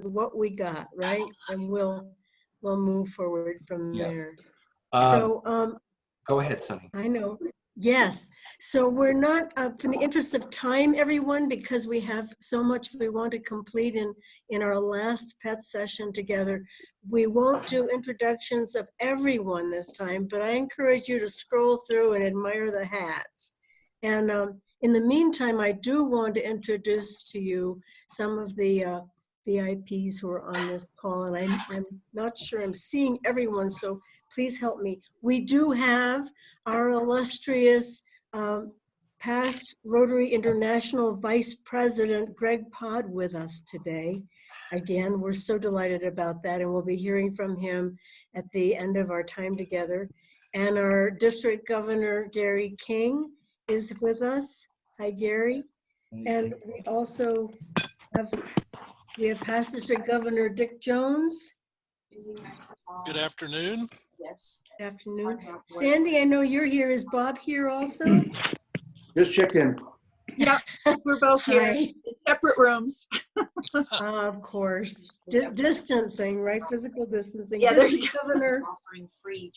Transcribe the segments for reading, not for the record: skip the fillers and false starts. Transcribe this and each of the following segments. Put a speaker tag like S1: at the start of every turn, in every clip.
S1: what we got, right? And we'll move forward from there.
S2: Go ahead, Sunny.
S1: I know. Yes. So we're not, for the interest of time, everyone, because we have so much we want to complete in our last pet session together, we won't do introductions of everyone this time, but I encourage you to scroll through and admire the hats. And in the meantime, I do want to introduce to you some of the VIPs who are on this call, and I'm not sure I'm seeing everyone, so please help me. We do have our illustrious past Rotary International Vice President, Greg Pod, with us today. Again, we're so delighted about that, and we'll be hearing from him at the end of our time together. And our District Governor, Gary King, is with us. Hi, Gary. And we also have, past District Governor Dick Jones.
S3: Good afternoon.
S1: Yes. Good afternoon. Sandy, I know you're here. Is Bob here also?
S4: Just checked in.
S5: Yeah, we're both here in separate rooms.
S1: Of course. Distancing, right? Physical distancing.
S5: Yeah, there you
S1: District Governor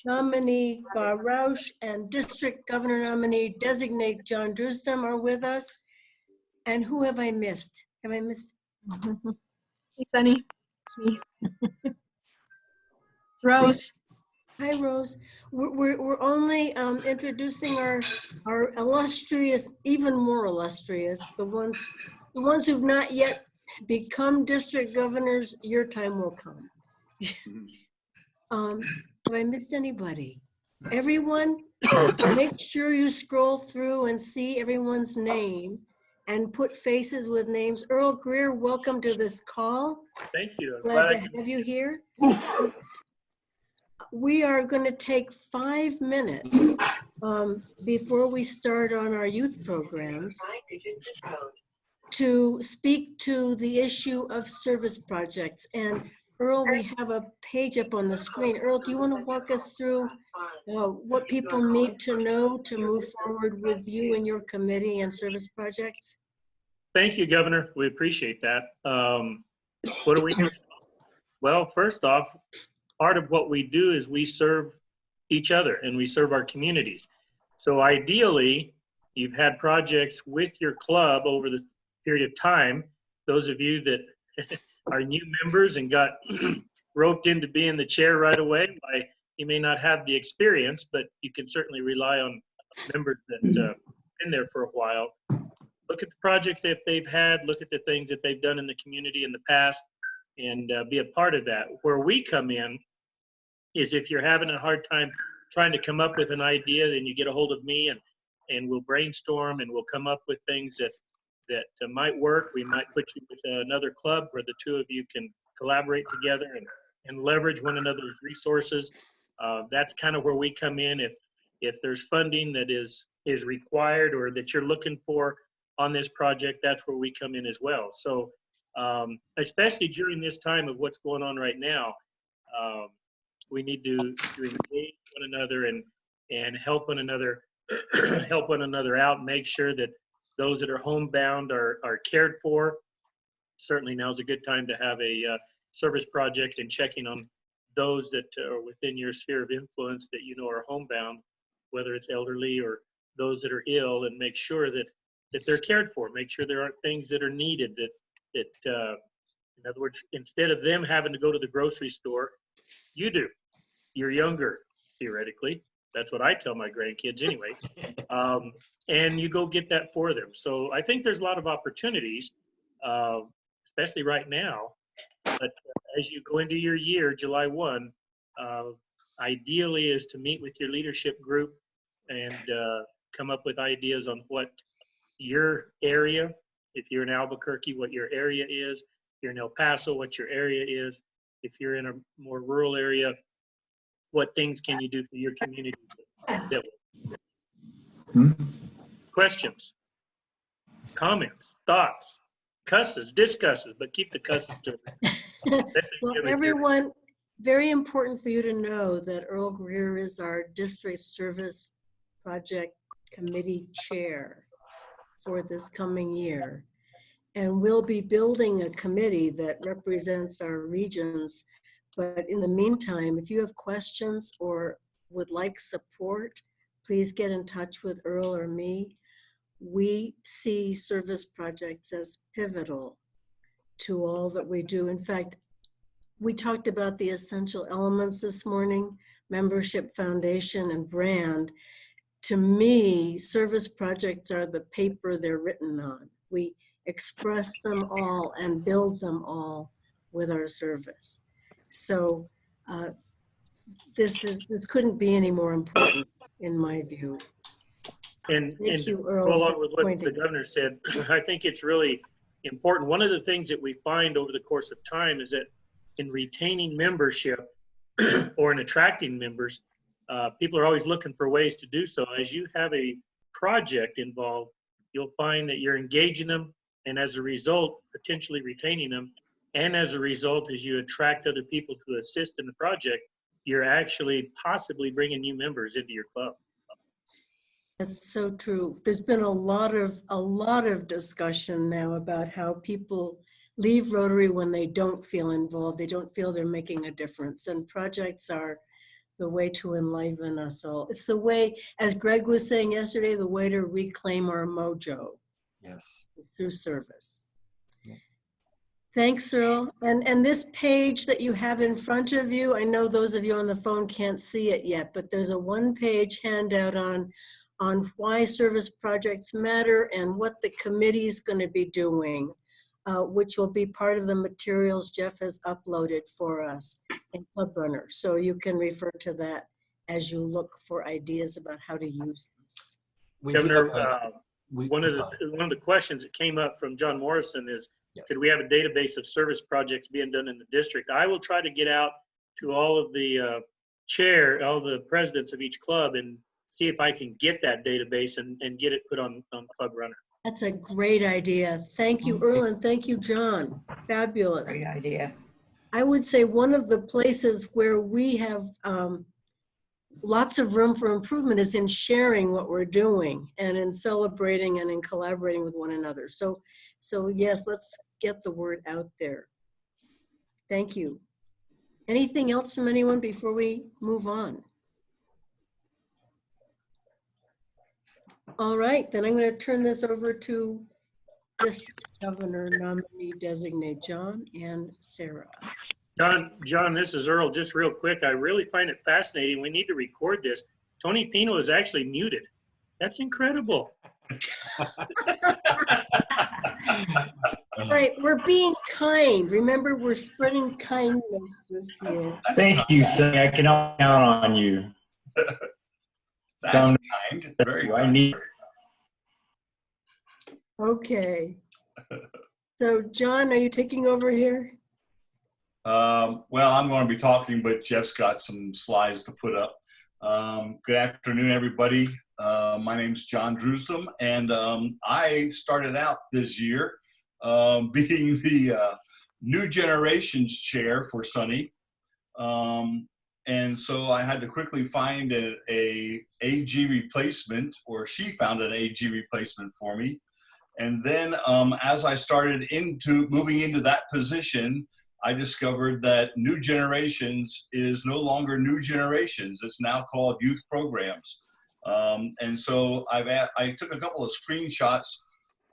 S1: nominee Bob Roush and District Governor nominee designate John Drustam are with us. And who have I missed? Have I missed?
S5: Hey, Sunny. It's me. Rose.
S1: Hi, Rose. We're only introducing our illustrious, even more illustrious, the ones who've not yet become district governors. Your time will come. Have I missed anybody? Everyone, make sure you scroll through and see everyone's name and put faces with names. Earl Greer, welcome to this call.
S6: Thank you.
S1: Glad to have you here. We are going to take 5 minutes before we start on our youth programs to speak to the issue of service projects. And Earl, we have a page up on the screen. Earl, do you want to walk us through what people need to know to move forward with you and your committee and service projects?
S6: Thank you, Governor. We appreciate that. What do we do? Well, first off, part of what we do is we serve each other and we serve our communities. So ideally, you've had projects with your club over the period of time. Those of you that are new members and got roped into being the chair right away, you may not have the experience, but you can certainly rely on members that have been there for a while. Look at the projects that they've had, look at the things that they've done in the community in the past, and be a part of that. Where we come in is if you're having a hard time trying to come up with an idea, then you get a hold of me and we'll brainstorm and we'll come up with things that might work. We might put you with another club where the two of you can collaborate together and leverage one another's resources. That's kind of where we come in. If there's funding that is required or that you're looking for on this project, that's where we come in as well. So especially during this time of what's going on right now, we need to engage one another and help one another help one another out and make sure that those that are homebound are cared for. Certainly now's a good time to have a service project and checking on those that are within your sphere of influence that you know are homebound, whether it's elderly or those that are ill, and make sure that they're cared for. Make sure there aren't things that are needed that in other words, instead of them having to go to the grocery store, you do. You're younger, theoretically. That's what I tell my grandkids anyway. And you go get that for them. So I think there's a lot of opportunities, especially right now. But as you go into your year, July 1, ideally is to meet with your leadership group and come up with ideas on what your area, if you're in Albuquerque, what your area is. If you're in El Paso, what your area is. If you're in a more rural area, what things can you do for your community? Questions, comments, thoughts, cusses, discusses, but keep the cusses to it.
S1: Well, everyone, very important for you to know that Earl Greer is our district service project committee chair for this coming year. And we'll be building a committee that represents our regions. But in the meantime, if you have questions or would like support, please get in touch with Earl or me. We see service projects as pivotal to all that we do. In fact, we talked about the essential elements this morning, membership, foundation, and brand. To me, service projects are the paper they're written on. We express them all and build them all with our service. So this couldn't be any more important in my view.
S6: And
S1: Thank
S6: to
S1: you,
S6: go
S1: Earl,
S6: along
S1: for
S6: with what the
S1: pointing.
S6: governor said, I think it's really important. One of the things that we find over the course of time is that in retaining membership or in attracting members, people are always looking for ways to do so. As you have a project involved, you'll find that you're engaging them, and as a result, potentially retaining them. And as a result, as you attract other people to assist in the project, you're actually possibly bringing new members into your club.
S1: That's so true. There's been a lot of discussion now about how people leave Rotary when they don't feel involved. They don't feel they're making a difference. And projects are the way to enliven us all. It's the way, as Greg was saying yesterday, the way to reclaim our mojo.
S2: Yes.
S1: Is through service.
S2: Yeah.
S1: Thanks, Earl. And this page that you have in front of you, I know those of you on the phone can't see it yet, but there's a one-page handout on why service projects matter and what the committee is going to be doing, which will be part of the materials Jeff has uploaded for us in Club Runner. So you can refer to that as you look for ideas about how to use this.
S6: Governor, one of the questions that came up from John Morrison is,
S2: yes,
S6: could we have a database of service projects being done in the district? I will try to get out to all of the all the presidents of each club and see if I can get that database and get it put on Club Runner.
S1: That's a great idea. Thank you, Earl, and thank you, John. Fabulous.
S7: Great idea.
S1: I would say one of the places where we have lots of room for improvement is in sharing what we're doing and in celebrating and in collaborating with one another. So yes, let's get the word out there. Thank you. Anything else from anyone before we move on? All right, then I'm going to turn this over to District Governor nominee designate John and Sarah.
S6: John, this is Earl. Just real quick, I really find it fascinating. We need to record this. Tony Pino is actually muted. That's incredible.
S1: Right, we're being kind. Remember, we're spreading kindness this year.
S8: Thank you, Sonny. I can count on you.
S2: that's kind.
S8: That's
S2: Very
S8: what I
S2: kind.
S8: need.
S1: Okay. So, John, are you taking over here?
S2: Well, I'm going to be talking, but Jeff's got some slides to put up. Good afternoon, everybody. My name's John Drewsome, and I started out this year being the New Generations Chair for Sonny. And so I had to quickly find a AG replacement, or she found an AG replacement for me. And then as I started moving into that position, I discovered that New Generations is no longer New Generations. It's now called Youth Programs. And so I took a couple of screenshots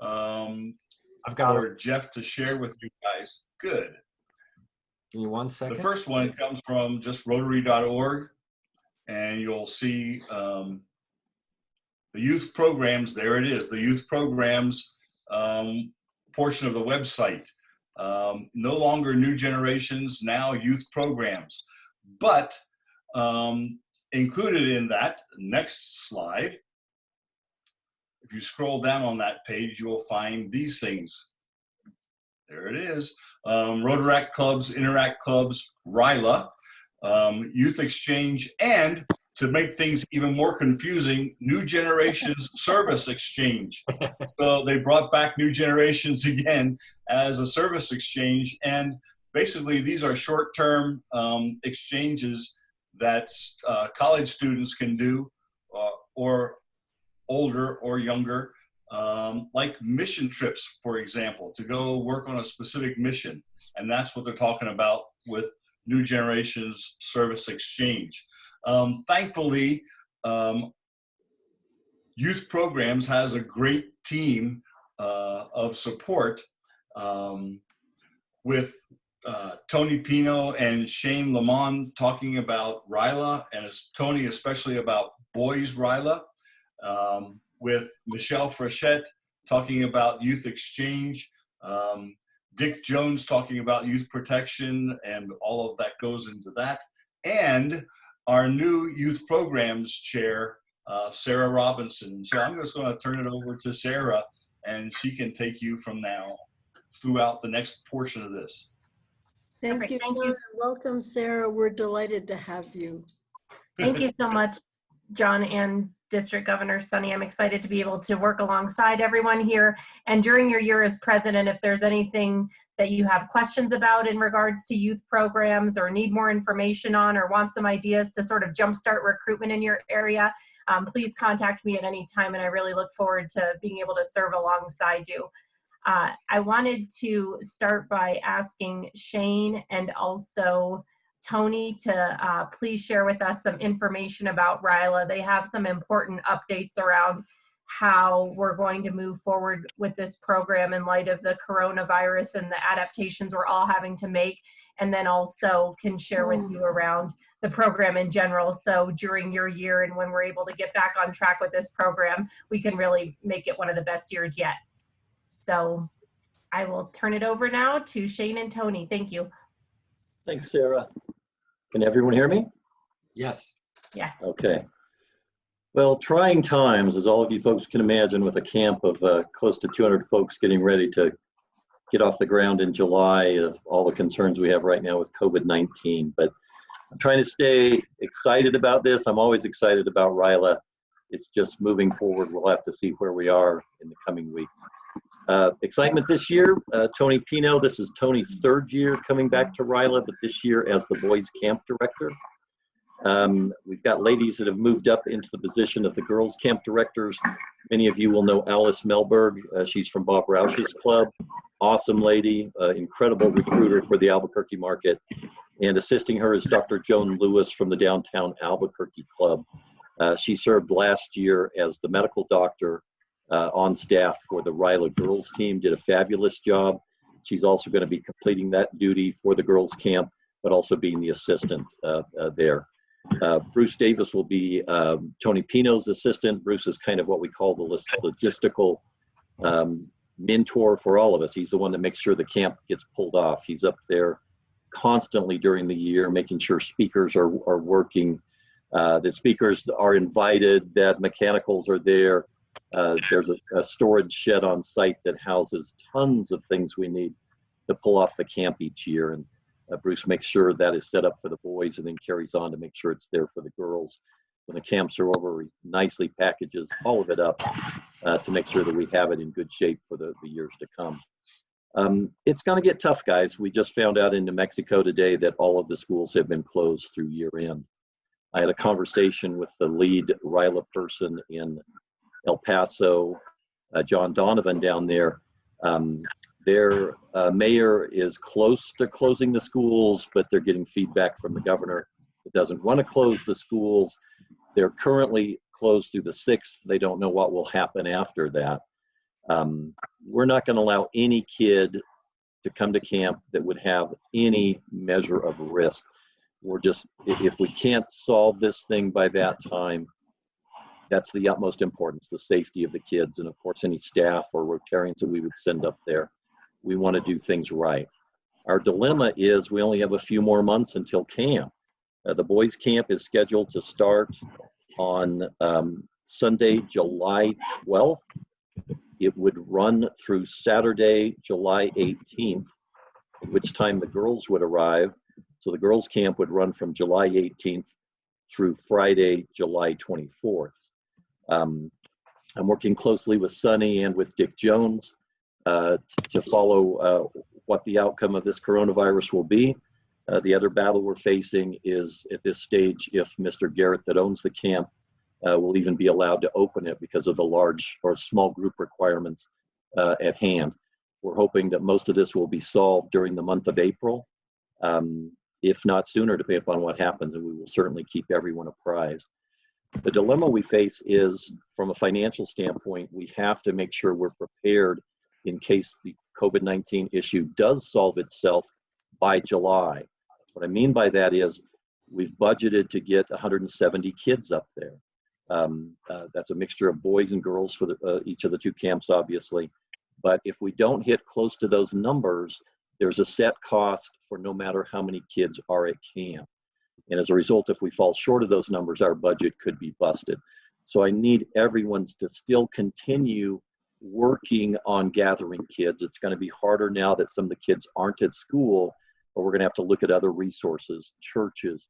S9: I've got
S2: for Jeff to share with you guys. Good.
S9: Give me 1 second.
S2: The first one comes from just Rotary.org, and you'll see the youth programs. There it is, the youth programs portion of the website. No longer New Generations, now youth programs. But included in that, next slide, if you scroll down on that page, you'll find these things. There it is. Rotaract clubs, Interact clubs, RYLA, Youth Exchange, and to make things even more confusing, New Generations Service Exchange. So they brought back New Generations again as a service exchange. And basically these are short-term exchanges that college students can do, or older or younger, like mission trips, for example, to go work on a specific mission. And that's what they're talking about with New Generations Service Exchange. Thankfully, Youth Programs has a great team of support with Tony Pino and Shane Lamont talking about RYLA, and Tony especially about boys RYLA, with Michelle Frechette talking about Youth Exchange, Dick Jones talking about youth protection, and all of that goes into that, and our new Youth Programs Chair, Sarah Robinson. So I'm just going to turn it over to Sarah, and she can take you from now throughout the next portion of this.
S1: Thank
S7: Perfect.
S1: you.
S7: Thank you.
S1: Welcome, Sarah. We're delighted to have you.
S7: Thank you so much, John and District Governor Sunny. I'm excited to be able to work alongside everyone here. And during your year as president, if there's anything that you have questions about in regards to youth programs or need more information on or want some ideas to sort of jumpstart recruitment in your area, please contact me at any time. And I really look forward to being able to serve alongside you. I wanted to start by asking Shane and also Tony to please share with us some information about RYLA. They have some important updates around how we're going to move forward with this program in light of the coronavirus and the adaptations we're all having to make, and then also can share with you around the program in general. So during your year and when we're able to get back on track with this program, we can really make it one of the best years yet. So I will turn it over now to Shane and Tony. Thank you.
S10: Thanks, Sarah. Can everyone hear me?
S9: Yes.
S7: Yes.
S10: Okay. Well, trying times, as all of you folks can imagine, with a camp of close to 200 folks getting ready to get off the ground in July, of all the concerns we have right now with COVID-19. But I'm trying to stay excited about this. I'm always excited about RYLA. It's just moving forward. We'll have to see where we are in the coming weeks. Excitement this year, Tony Pino, this is Tony's third year coming back to RYLA, but this year as the boys camp director. We've got ladies that have moved up into the position of the girls camp directors. Many of you will know Alice Melberg. She's from Bob Roush's club. Awesome lady, incredible recruiter for the Albuquerque market. And assisting her is Dr. Joan Lewis from the downtown Albuquerque club. She served last year as the medical doctor on staff for the RYLA girls team, did a fabulous job. She's also going to be completing that duty for the girls camp, but also being the assistant there. Bruce Davis will be Tony Pino's assistant. Bruce is kind of what we call the logistical mentor for all of us. He's the one that makes sure the camp gets pulled off. He's up there constantly during the year, making sure speakers are working, that speakers are invited, that mechanicals are there. There's a storage shed on site that houses tons of things we need to pull off the camp each year. And Bruce makes sure that is set up for the boys and then carries on to make sure it's there for the girls. When the camps are over, he nicely packages all of it up to make sure that we have it in good shape for the years to come. It's going to get tough, guys. We just found out in New Mexico today that all of the schools have been closed through year end. I had a conversation with the lead RYLA person in El Paso, John Donovan down there. Their mayor is close to closing the schools, but they're getting feedback from the governor that doesn't want to close the schools. They're currently closed through the 6th. They don't know what will happen after that. We're not going to allow any kid to come to camp that would have any measure of risk. We're just, if we can't solve this thing by that time, that's the utmost importance, the safety of the kids, and of course any staff or Rotarians that we would send up there. We want to do things right. Our dilemma is we only have a few more months until camp. The boys camp is scheduled to start on Sunday, July 12th. It would run through Saturday, July 18th, at which time the girls would arrive. So the girls camp would run from July 18th through Friday, July 24th. I'm working closely with Sunny and with Dick Jones to follow what the outcome of this coronavirus will be. The other battle we're facing is at this stage if Mr. Garrett that owns the camp will even be allowed to open it because of the large or small group requirements at hand. We're hoping that most of this will be solved during the month of April, if not sooner, depending upon what happens, and we will certainly keep everyone apprised. The dilemma we face is, from a financial standpoint, we have to make sure we're prepared in case the COVID-19 issue does solve itself by July. What I mean by that is we've budgeted to get 170 kids up there. That's a mixture of boys and girls for each of the two camps, obviously. But if we don't hit close to those numbers, there's a set cost for no matter how many kids are at camp. And as a result, if we fall short of those numbers, our budget could be busted. So I need everyone to still continue working on gathering kids. It's going to be harder now that some of the kids aren't at school, but we're going to have to look at other resources, churches,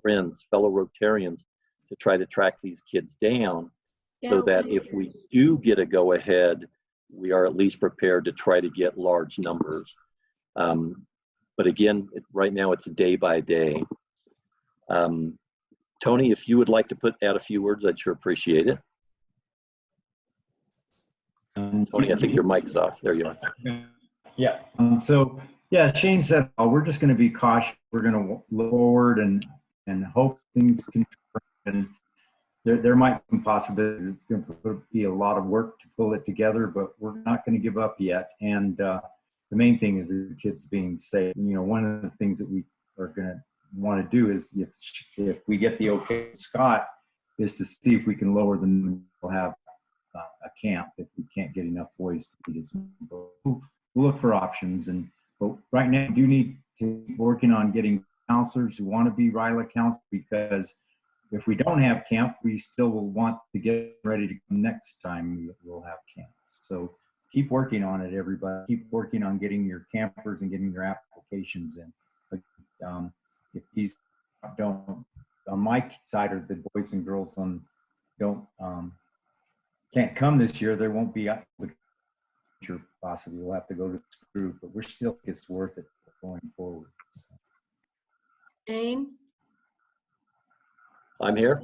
S10: friends, fellow Rotarians, to try to track these kids down, so that if we do get a go-ahead, we are at least prepared to try to get large numbers. But again, right now it's day by day. Tony, if you would like to add a few words, I'd sure appreciate it. Tony, I think your mic's off. There you are.
S9: Yeah. Yeah, Shane said, we're just going to be cautious. We're going to look forward and hope things can. And there might be some possibilities. It's going to be a lot of work to pull it together, but we're not going to give up yet. And the main thing is the kids being safe. You know, one of the things that we are going to want to do is, if we get the okay with Scott, is to see if we can lower the number. We'll have a camp if we can't get enough boys to meet. We'll look for options. But right now, we do need to keep working on getting counselors who want to be RYE counselors, because if we don't have camp, we still will want to get ready to come next time we'll have camp. So keep working on it, everybody. Keep working on getting your campers and getting your applications in. If these don't, on my side, or the boys and girls can't come this year, there won't be possibly we'll have to go to this group, but we're still, it's worth it going forward. So.
S1: Jane?
S10: I'm here.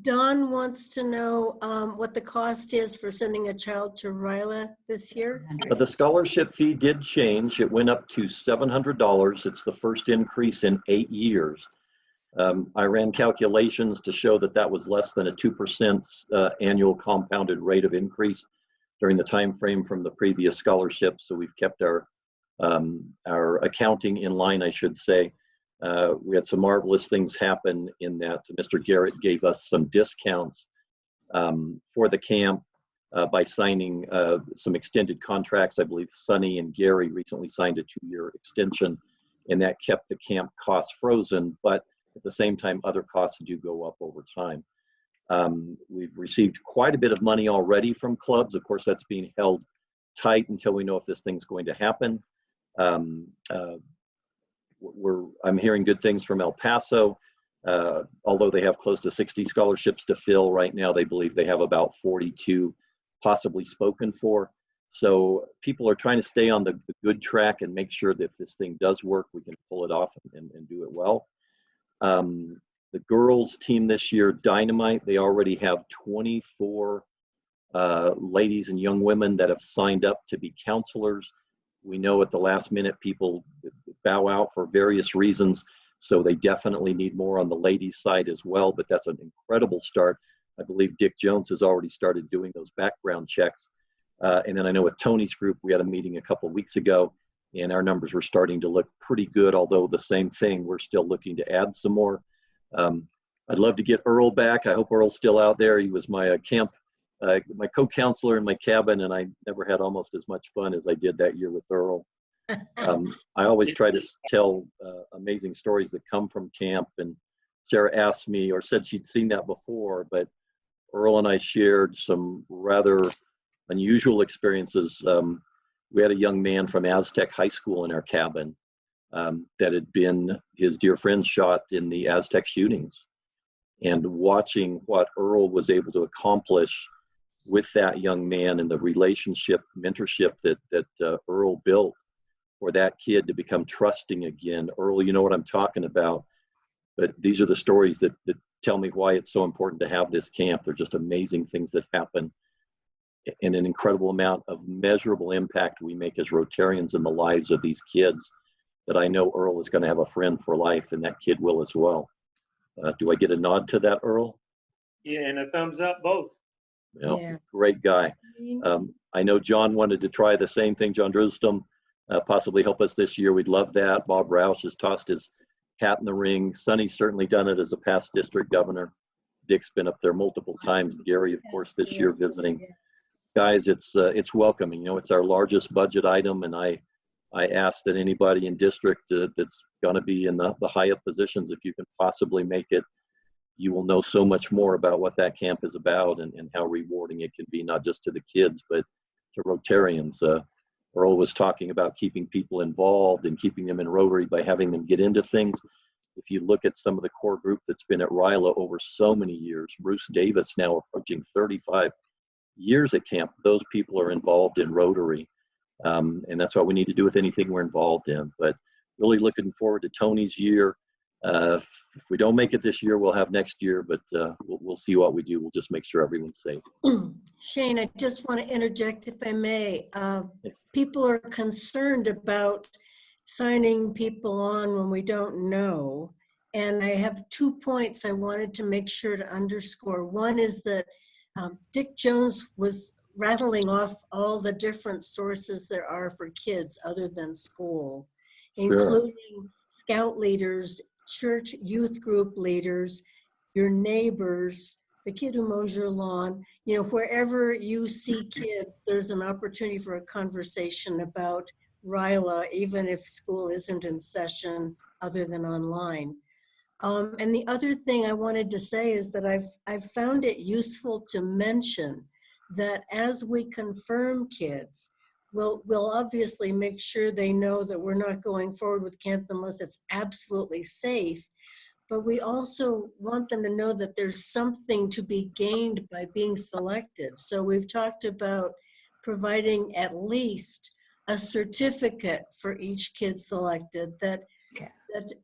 S1: Don wants to know what the cost is for sending a child to RYE this year.
S10: The scholarship fee did change. It went up to $700. It's the first increase in 8 years. I ran calculations to show that that was less than a 2% annual compounded rate of increase during the time frame from the previous scholarship. So we've kept our accounting in line, I should say. We had some marvelous things happen in that Mr. Garrett gave us some discounts for the camp by signing some extended contracts. I believe Sonny and Gary recently signed a 2-year extension, and that kept the camp costs frozen. But at the same time, other costs do go up over time. We've received quite a bit of money already from clubs. Of course, that's being held tight until we know if this thing's going to happen. I'm hearing good things from El Paso. Although they have close to 60 scholarships to fill right now, they believe they have about 42 possibly spoken for. So people are trying to stay on the good track and make sure that if this thing does work, we can pull it off and do it well. The girls team this year, Dynamite, they already have 24 ladies and young women that have signed up to be counselors. We know at the last minute people bow out for various reasons, so they definitely need more on the ladies' side as well, but that's an incredible start. I believe Dick Jones has already started doing those background checks. And then I know with Tony's group, we had a meeting a couple of weeks ago, and our numbers were starting to look pretty good, although the same thing, we're still looking to add some more. I'd love to get Earl back. I hope Earl's still out there. He was my my co-counselor in my cabin, and I never had almost as much fun as I did that year with Earl. I always try to tell amazing stories that come from camp, and Sarah asked me, or said she'd seen that before, but Earl and I shared some rather unusual experiences. We had a young man from Aztec High School in our cabin that had been his dear friend shot in the Aztec shootings, and watching what Earl was able to accomplish with that young man and the relationship, mentorship that Earl built for that kid to become trusting again. Earl, you know what I'm talking about. but these are the stories that tell me why it's so important to have this camp. They're just amazing things that happen, and an incredible amount of measurable impact we make as Rotarians in the lives of these kids, that I know Earl is going to have a friend for life, and that kid will as well. Do I get a nod to that, Earl?
S6: Yeah, and a thumbs up both.
S10: Well,
S1: Yeah.
S10: great guy. I know John wanted to try the same thing, John Drustum, possibly help us this year. We'd love that. Bob Roush has tossed his hat in the ring. Sonny's certainly done it as a past district governor. Dick's been up there multiple times. Gary, of course, this year visiting. Guys, it's welcoming. You know, it's our largest budget item, and I ask that anybody in district that's going to be in the high up positions, if you can possibly make it, you will know so much more about what that camp is about, and how rewarding it can be, not just to the kids, but to Rotarians. Earl was talking about keeping people involved and keeping them in Rotary by having them get into things. If you look at some of the core group that's been at RYLA over so many years, Bruce Davis now approaching 35 years at camp, those people are involved in Rotary. And that's what we need to do with anything we're involved in. But really looking forward to Tony's year. If we don't make it this year, we'll have next year, but we'll see what we do. We'll just make sure everyone's safe.
S1: Shane, I just want to interject, if I may. People are concerned about signing people on when we don't know. And I have 2 points I wanted to make sure to underscore. One is that Dick Jones was rattling off all the different sources there are for kids other than school, including scout leaders, church youth group leaders, your neighbors, the kid who mows your lawn. You know, wherever you see kids, there's an opportunity for a conversation about RYLA, even if school isn't in session other than online. And the other thing I wanted to say is that I've found it useful to mention that as we confirm kids, we'll obviously make sure they know that we're not going forward with camp unless it's absolutely safe. But we also want them to know that there's something to be gained by being selected. So we've talked about providing at least a certificate for each kid selected that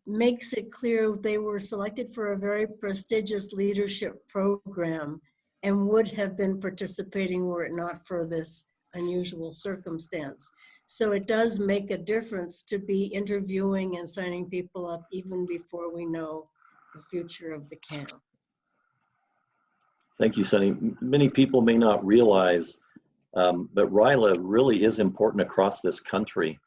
S1: makes it clear they were selected for a very prestigious leadership program and would have been participating were it not for this unusual circumstance. So it does make a difference to be interviewing and signing people up even before we know the future of the camp.
S10: Thank you, Sonny. Many people may not realize, but RYLA really is important across this country.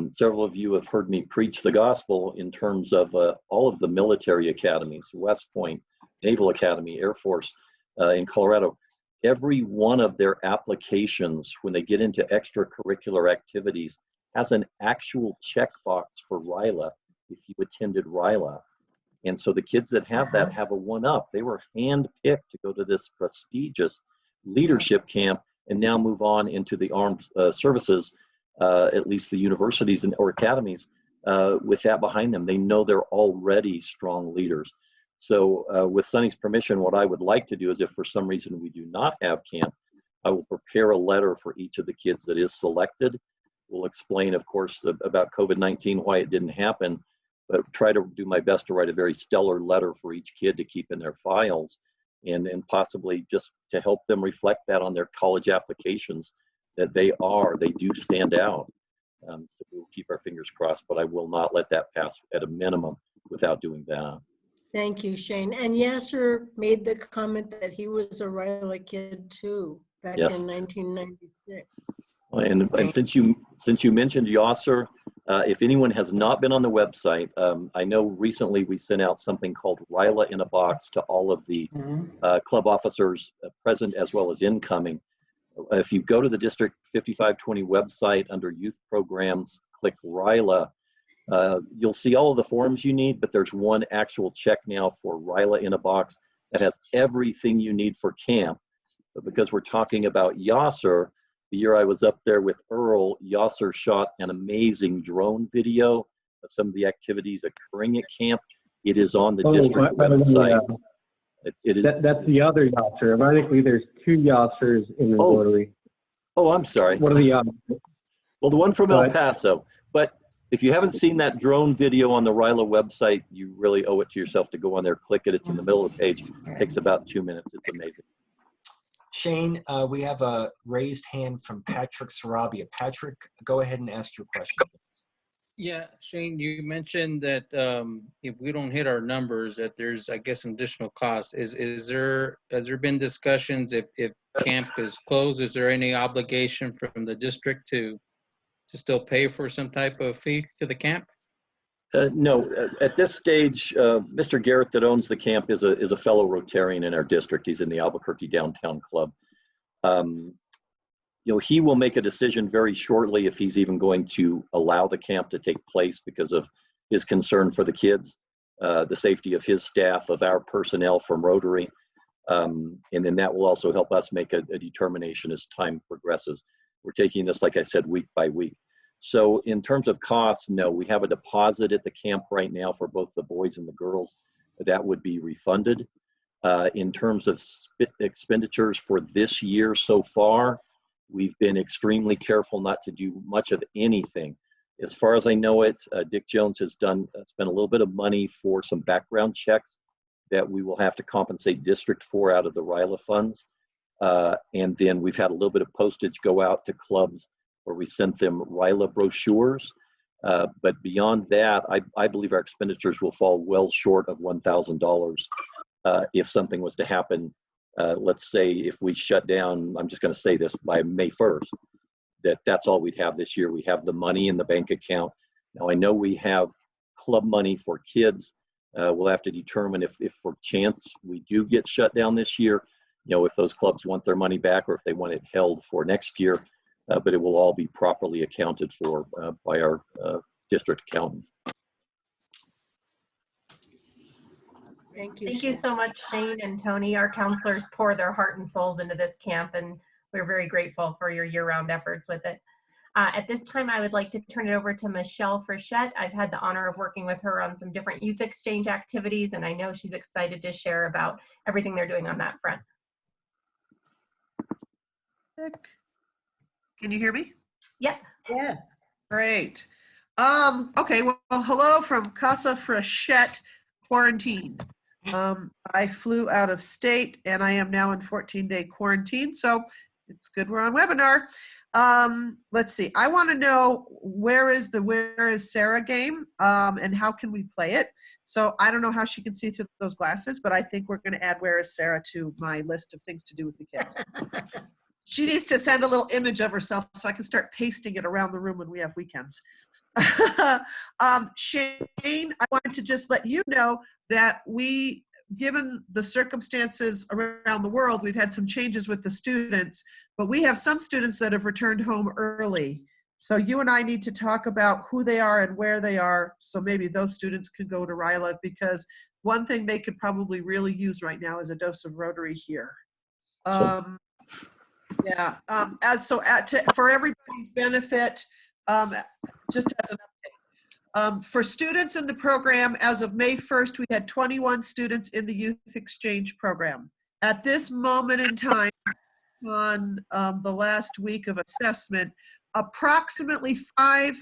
S10: Several of you have heard me preach the gospel in terms of all of the military academies, West Point, Naval Academy, Air Force in Colorado. Every one of their applications, when they get into extracurricular activities, has an actual checkbox for RYLA if you attended RYLA. And so the kids that have that have a one-up. They were handpicked to go to this prestigious leadership camp and now move on into the armed services, at least the universities or academies, with that behind them. They know they're already strong leaders. So with Sonny's permission, what I would like to do is, if for some reason we do not have camp, I will prepare a letter for each of the kids that is selected. We'll explain, of course, about COVID-19, why it didn't happen, but try to do my best to write a very stellar letter for each kid to keep in their files, and possibly just to help them reflect that on their college applications, that they do stand out. So we'll keep our fingers crossed, but I will not let that pass at a minimum without doing that.
S1: Thank you, Shane. And Yasser made the comment that he was a RYLA kid too, back in 1996.
S10: And since you mentioned Yasser, if anyone has not been on the website, I know recently we sent out something called RYLA in a Box to all of the club officers present as well as incoming. If you go to the District 5520 website under youth programs, click RYLA, you'll see all of the forms you need, but there's one actual check now for RYLA in a Box that has everything you need for camp. But because we're talking about Yasser, the year I was up there with Earl, Yasser shot an amazing drone video of some of the activities occurring at camp. It is on the district website.
S11: That's the other Yasser. Ironically, there's two Yassers in the Rotary.
S10: Oh, I'm sorry.
S11: What are the others?
S10: Well, the one from El Paso. But If you haven't seen that drone video on the RYLA website, you really owe it to yourself to go on there, click it. It's in the middle of the page. It takes about 2 minutes. It's amazing.
S12: Shane, we have a raised hand from Patrick Sarabia. Patrick, go ahead and ask your question.
S13: Yeah, Shane, you mentioned that if we don't hit our numbers, that there's, I guess, some additional costs. Has there been discussions if camp is closed? Is there any obligation from the district to still pay for some type of fee to the camp?
S10: No, at this stage, Mr. Garrett that owns the camp is a fellow Rotarian in our district. He's in the Albuquerque Downtown Club. You know, he will make a decision very shortly if he's even going to allow the camp to take place because of his concern for the kids, the safety of his staff, of our personnel from Rotary. And then that will also help us make a determination as time progresses. We're taking this, like I said, week by week. So in terms of costs, no, we have a deposit at the camp right now for both the boys and the girls. That would be refunded. In terms of expenditures for this year so far, we've been extremely careful not to do much of anything. As far as I know it, Dick Jones has spent a little bit of money for some background checks that we will have to compensate district for out of the RYLA funds. And then we've had a little bit of postage go out to clubs where we sent them RYLA brochures. But beyond that, I believe our expenditures will fall well short of $1,000 if something was to happen. Let's say if we shut down, I'm just going to say this, by May 1st, that's all we'd have this year. We have the money in the bank account. Now I know we have club money for kids. We'll have to determine if for chance we do get shut down this year, you know, if those clubs want their money back or if they want it held for next year. But it will all be properly accounted for by our district accountant.
S1: Thank you.
S7: Thank you so much, Shane and Tony. Our counselors pour their heart and souls into this camp, and we're very grateful for your year-round efforts with it. At this time, I would like to turn it over to Michelle Frechette. I've had the honor of working with her on some different youth exchange activities, and I know she's excited to share about everything they're doing on that front.
S5: Can you hear me?
S7: Yep.
S1: Yes.
S5: Great. Okay, well, hello from Casa Frechette quarantine. I flew out of state and I am now in 14-day quarantine, so it's good we're on webinar. Let's see, I want to know where is Sarah game and how can we play it? So I don't know how she can see through those glasses, but I think we're going to add Where is Sarah to my list of things to do with the kids. She needs to send a little image of herself so I can start pasting it around the room when we have weekends. Shane, I wanted to just let you know that given the circumstances around the world, we've had some changes with the students, but we have some students that have returned home early. So you and I need to talk about who they are and where they are, so maybe those students could go to RYLA, because one thing they could probably really use right now is a dose of Rotary here. Yeah, for everybody's benefit, just as an update. For students in the program, as of May 1st, we had 21 students in the Youth Exchange program. At this moment in time, on the last week of assessment, approximately one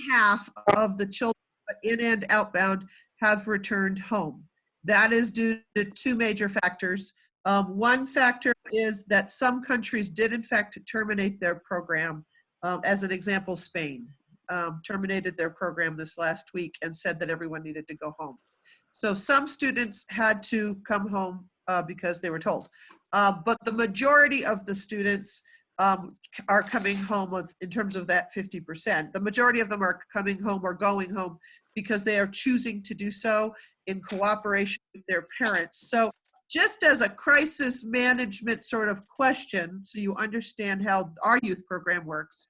S5: half of the children in and outbound have returned home. That is due to two major factors. One factor is that some countries did in fact terminate their program. As an example, Spain terminated their program this last week and said that everyone needed to go home. So some students had to come home because they were told. But the majority of the students are coming home in terms of that 50%. The majority of them are coming home or going home because they are choosing to do so in cooperation with their parents. So just as a crisis management sort of question, so you understand how our youth program works,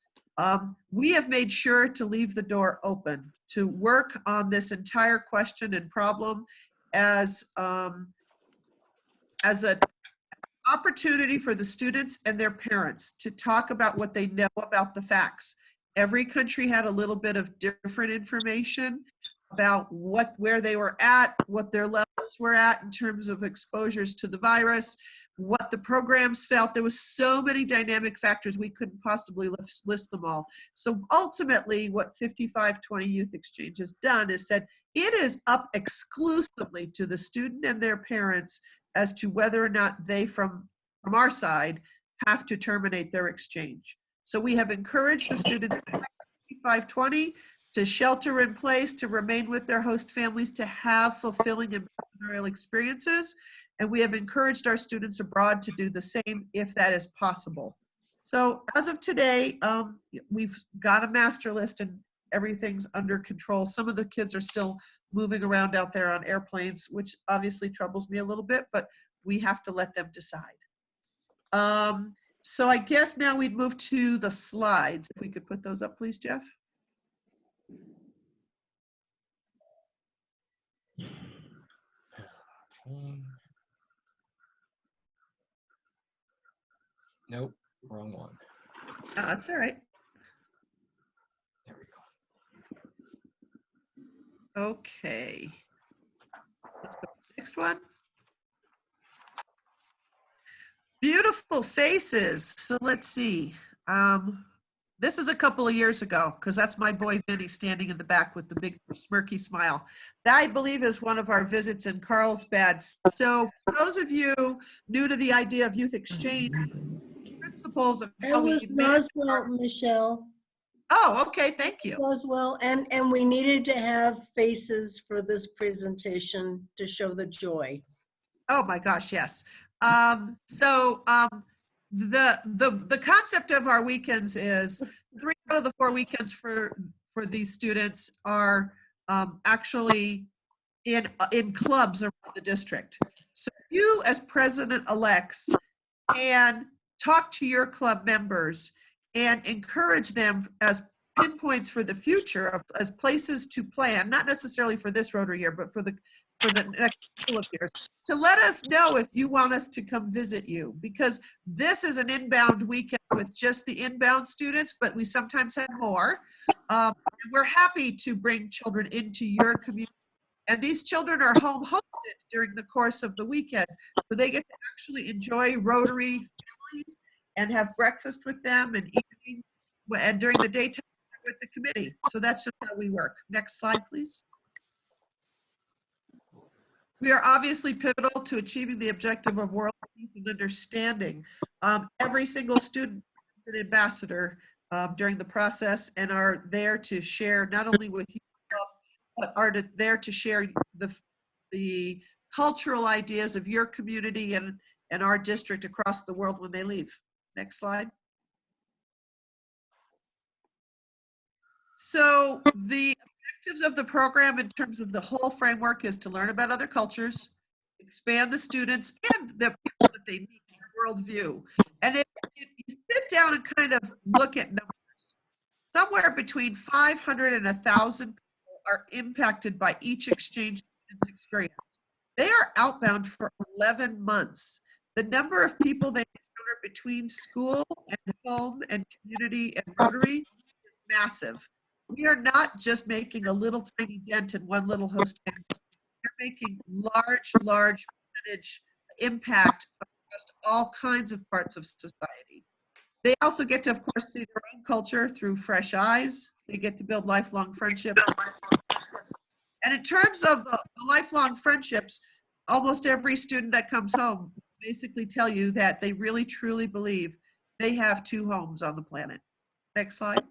S5: we have made sure to leave the door open to work on this entire question and problem as an opportunity for the students and their parents to talk about what they know about the facts. Every country had a little bit of different information about where they were at, what their levels were at in terms of exposures to the virus. what the programs felt. There was so many dynamic factors, we couldn't possibly list them all. So ultimately what 5520 Youth Exchange has done is said, it is up exclusively to the student and their parents as to whether or not they, from our side, have to terminate their exchange. So we have encouraged the students 5520 to shelter in place, to remain with their host families, to have fulfilling ambassadorial experiences. And we have encouraged our students abroad to do the same if that is possible. So as of today, we've got a master list and everything's under control. Some of the kids are still moving around out there on airplanes, which obviously troubles me a little bit, but we have to let them decide. So I guess now we'd move to the slides. If we could put those up, please, Jeff.
S12: Okay. Nope, wrong one.
S5: That's all right.
S12: There we go.
S5: Okay. Let's go to the next one. Beautiful faces. So let's see. This is a couple of years ago, because that's my boy Vinny standing in the back with the big smirky smile. That, I believe, is one of our visits in Carlsbad. So for those of you new to the idea of youth exchange, principles of how
S1: That
S5: we
S1: was
S5: manage
S1: Roswell, Michelle.
S5: Oh, okay, thank you.
S1: Roswell, and we needed to have faces for this presentation to show the joy.
S5: Oh my gosh, yes. The concept of our weekends is 3 out of the 4 weekends for these students are actually in clubs around the district. So you, as president-elects, can talk to your club members and encourage them as pinpoints for the future, as places to plan, not necessarily for this Rotary year, but for the next couple of years, to let us know if you want us to come visit you, because this is an inbound weekend with just the inbound students, but we sometimes have more. We're happy to bring children into your community, and these children are home hosted during the course of the weekend, so they get to actually enjoy Rotary families and have breakfast with them and evening, and during the daytime with the committee. So that's just how we work. Next slide, please. We are obviously pivotal to achieving the objective of world peace and understanding. Every single student is an ambassador during the process and are there to share not only with you, but are there to share the cultural ideas of your community and our district across the world when they leave. Next slide. So the objectives of the program in terms of the whole framework is to learn about other cultures, expand the students and the people that they meet, their worldview. And if you sit down and kind of look at numbers, somewhere between 500 and 1,000 people are impacted by each exchange student's experience. They are outbound for 11 months. The number of people they encounter between school and home and community and Rotary is massive. We are not just making a little tiny dent in one little host family. We're making large percentage impact across all kinds of parts of society. They also get to, of course, see their own culture through fresh eyes. They get to build lifelong friendships. And in terms of the lifelong friendships, almost every student that comes home basically tell you that they really truly believe they have 2 homes on the planet. Next slide.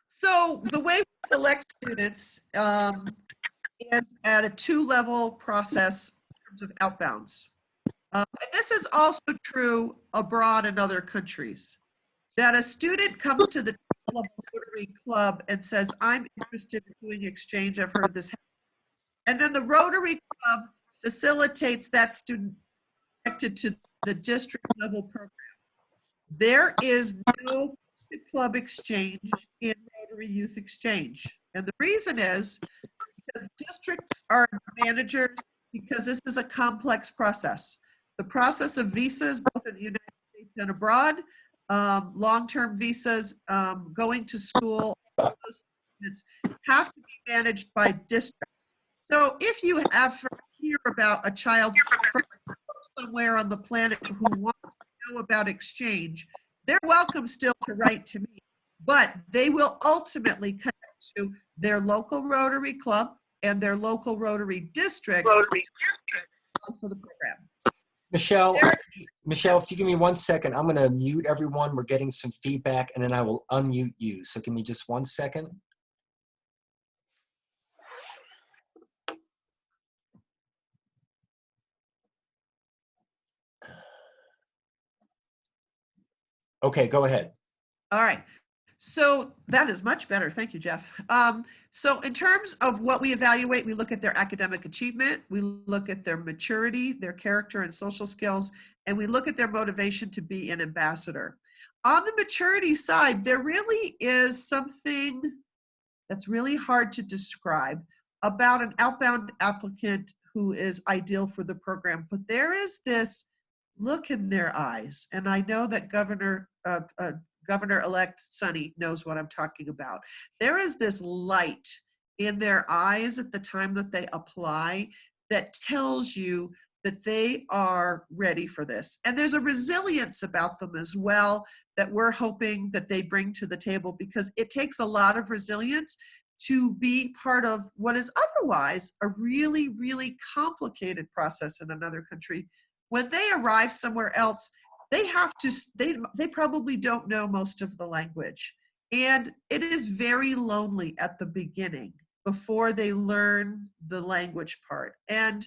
S5: So the way we select students is at a 2-level process in terms of outbounds. This is also true abroad in other countries. That a student comes to the Rotary Club and says, I'm interested in doing exchange, I've heard this happen. And then the Rotary Club facilitates that student connected to the district level program. There is no club exchange in Rotary Youth Exchange. And the reason is because districts are managers, because this is a complex process. The process of visas, both in the United States and abroad, long-term visas, going to school, those have to be managed by districts. So if you have, for hear about a child from somewhere on the planet who wants to know about exchange, they're welcome still to write to me, but they will ultimately connect to their local Rotary Club and their local Rotary District for the program.
S12: Michelle,
S5: Yes.
S12: if you give me 1 second, I'm going to mute everyone. We're getting some feedback, and then I will unmute you. So give me just 1 second. Okay, go ahead.
S5: All right. So that is much better. Thank you, Jeff. So in terms of what we evaluate, we look at their academic achievement, we look at their maturity, their character and social skills, and we look at their motivation to be an ambassador. On the maturity side, there really is something that's really hard to describe about an outbound applicant who is ideal for the program, but there is this look in their eyes, and I know that Governor-elect Sunny knows what I'm talking about. There is this light in their eyes at the time that they apply that tells you that they are ready for this. And there's a resilience about them as well that we're hoping that they bring to the table, because it takes a lot of resilience to be part of what is otherwise a really, really complicated process in another country. When they arrive somewhere else, they probably don't know most of the language. And it is very lonely at the beginning before they learn the language part. And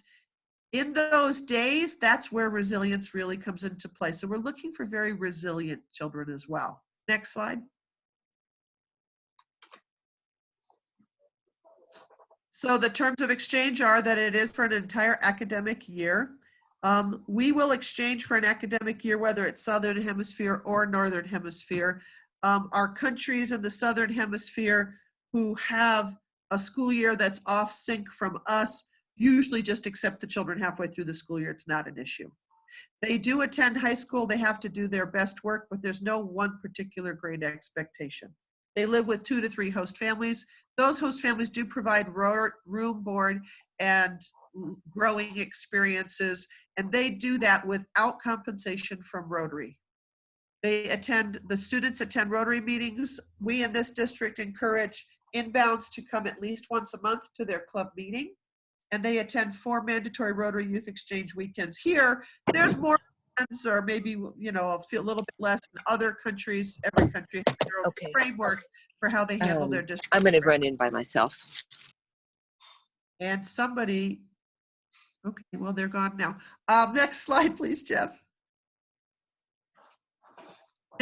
S5: in those days, that's where resilience really comes into play. So we're looking for very resilient children as well. Next slide. So the terms of exchange are that it is for an entire academic year. We will exchange for an academic year, whether it's Southern Hemisphere or Northern Hemisphere. Our countries in the Southern Hemisphere who have a school year that's off sync from us usually just accept the children halfway through the school year. It's not an issue. They do attend high school. They have to do their best work, but there's no one particular grade expectation. They live with 2 to 3 host families. Those host families do provide room, board, and growing experiences, and they do that without compensation from Rotary. The students attend Rotary meetings. We in this district encourage inbounds to come at least once a month to their club meeting, and they attend 4 mandatory Rotary Youth Exchange weekends. Here, there's more weekends, or maybe, I'll feel a little bit less in other countries. Every country has their own framework for how they handle their district.
S14: I'm going to run in by myself.
S5: And somebody, okay, well, they're gone now. Next slide, please, Jeff.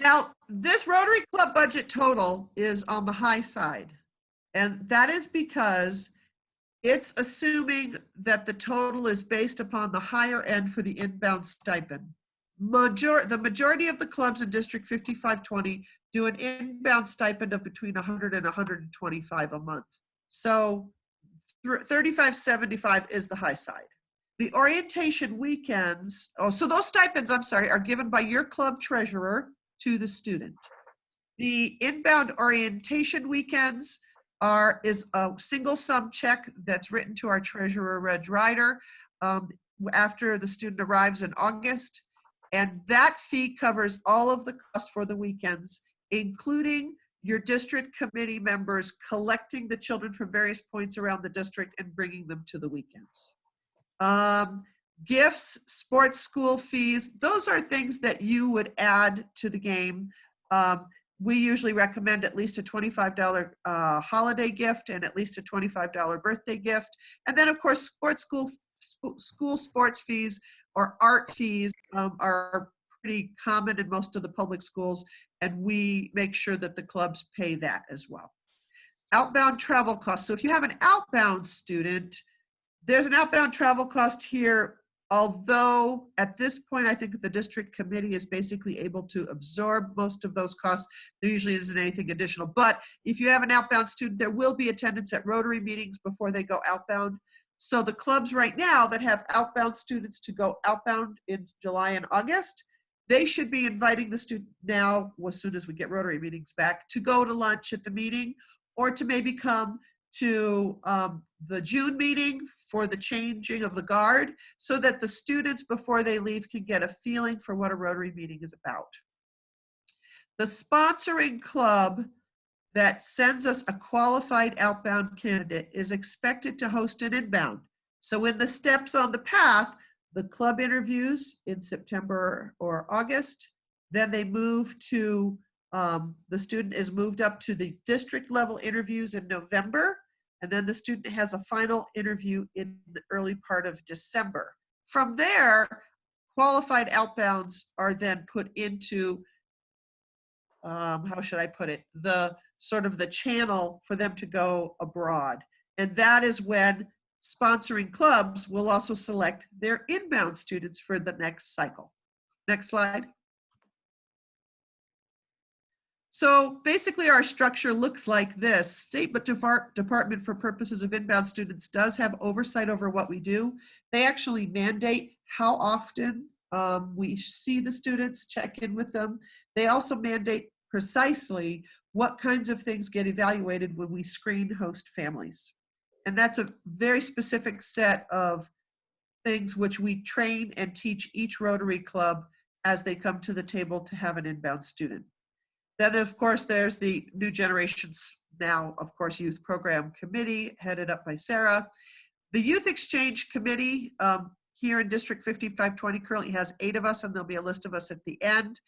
S5: Now, this Rotary Club budget total is on the high side, and that is because it's assuming that the total is based upon the higher end for the inbound stipend. The majority of the clubs in District 5520 do an inbound stipend of between $100 and $125 a month. So $35.75 is the high side. The orientation weekends, so those stipends, are given by your club treasurer to the student. The inbound orientation weekends is a single sum check that's written to our treasurer, Reg Ryder, after the student arrives in August. And that fee covers all of the costs for the weekends, including your district committee members collecting the children from various points around the district and bringing them to the weekends. Gifts, sports school fees, those are things that you would add to the game. We usually recommend at least a $25 holiday gift and at least a $25 birthday gift. And then, of course, school sports fees or art fees are pretty common in most of the public schools, and we make sure that the clubs pay that as well. Outbound travel costs. So if you have an outbound student, there's an outbound travel cost here, although at this point, I think the district committee is basically able to absorb most of those costs. There usually isn't anything additional. But if you have an outbound student, there will be attendance at Rotary meetings before they go outbound. So the clubs right now that have outbound students to go outbound in July and August, they should be inviting the student now, as soon as we get Rotary meetings back, to go to lunch at the meeting, or to maybe come to the June meeting for the changing of the guard so that the students before they leave can get a feeling for what a Rotary meeting is about. The sponsoring club that sends us a qualified outbound candidate is expected to host an inbound. So in the steps on the path, the club interviews in September or August, then they move to, the student is moved up to the district level interviews in November, and then the student has a final interview in the early part of December. From there, qualified outbounds are then put into, how should I put it, the sort of the channel for them to go abroad. And that is when sponsoring clubs will also select their inbound students for the next cycle. Next slide. So basically our structure looks like this. State Department for purposes of inbound students does have oversight over what we do. They actually mandate how often we see the students, check in with them. They also mandate precisely what kinds of things get evaluated when we screen host families. And that's a very specific set of things which we train and teach each Rotary Club as they come to the table to have an inbound student. Then, of course, there's the New Generations Now, of course, Youth Program Committee, headed up by Sarah. The Youth Exchange Committee here in District 5520 currently has 8 of us, and there'll be a list of us at the end.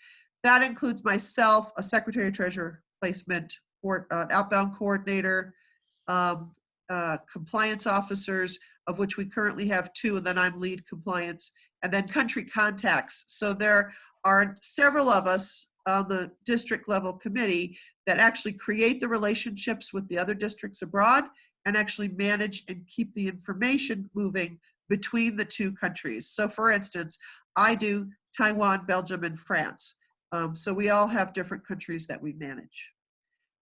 S5: That includes myself, a Secretary Treasurer placement, or outbound coordinator, compliance officers, of which we currently have 2, and then I'm lead compliance, and then country contacts. So there are several of us on the district level committee that actually create the relationships with the other districts abroad and actually manage and keep the information moving between the 2 countries. So for instance, I do Taiwan, Belgium, and France. So we all have different countries that we manage.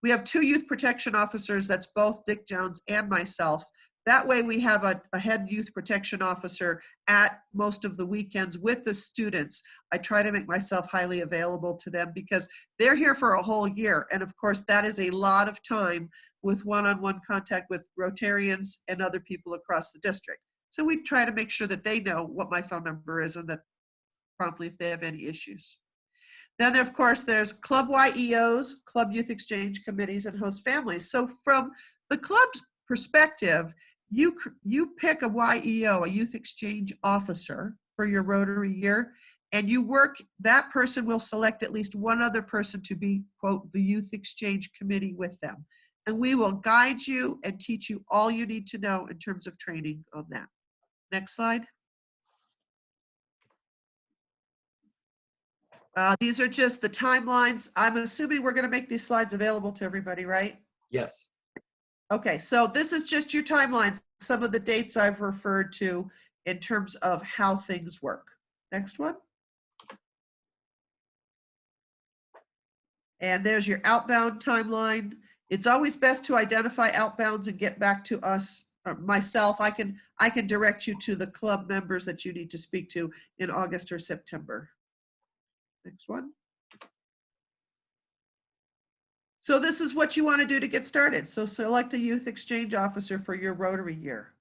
S5: We have 2 youth protection officers, that's both Dick Jones and myself. That way we have a head youth protection officer at most of the weekends with the students. I try to make myself highly available to them because they're here for a whole year. And of course, that is a lot of time with one-on-one contact with Rotarians and other people across the district. So we try to make sure that they know what my phone number is and that promptly if they have any issues. Then, of course, there's Club YEOs, Club Youth Exchange Committees, and host families. So from the club's perspective, you pick a YEO, a Youth Exchange Officer, for your Rotary year, and you work, that person will select at least one other person to be, quote, the Youth Exchange Committee with them. And we will guide you and teach you all you need to know in terms of training on that. Next slide. These are just the timelines. I'm assuming we're going to make these slides available to everybody, right?
S12: Yes.
S5: Okay, so this is just your timelines, some of the dates I've referred to in terms of how things work. Next one. And there's your outbound timeline. It's always best to identify outbounds and get back to us, or myself. I can direct you to the club members that you need to speak to in August or September. Next one. So this is what you want to do to get started. So select a youth exchange officer for your Rotary year.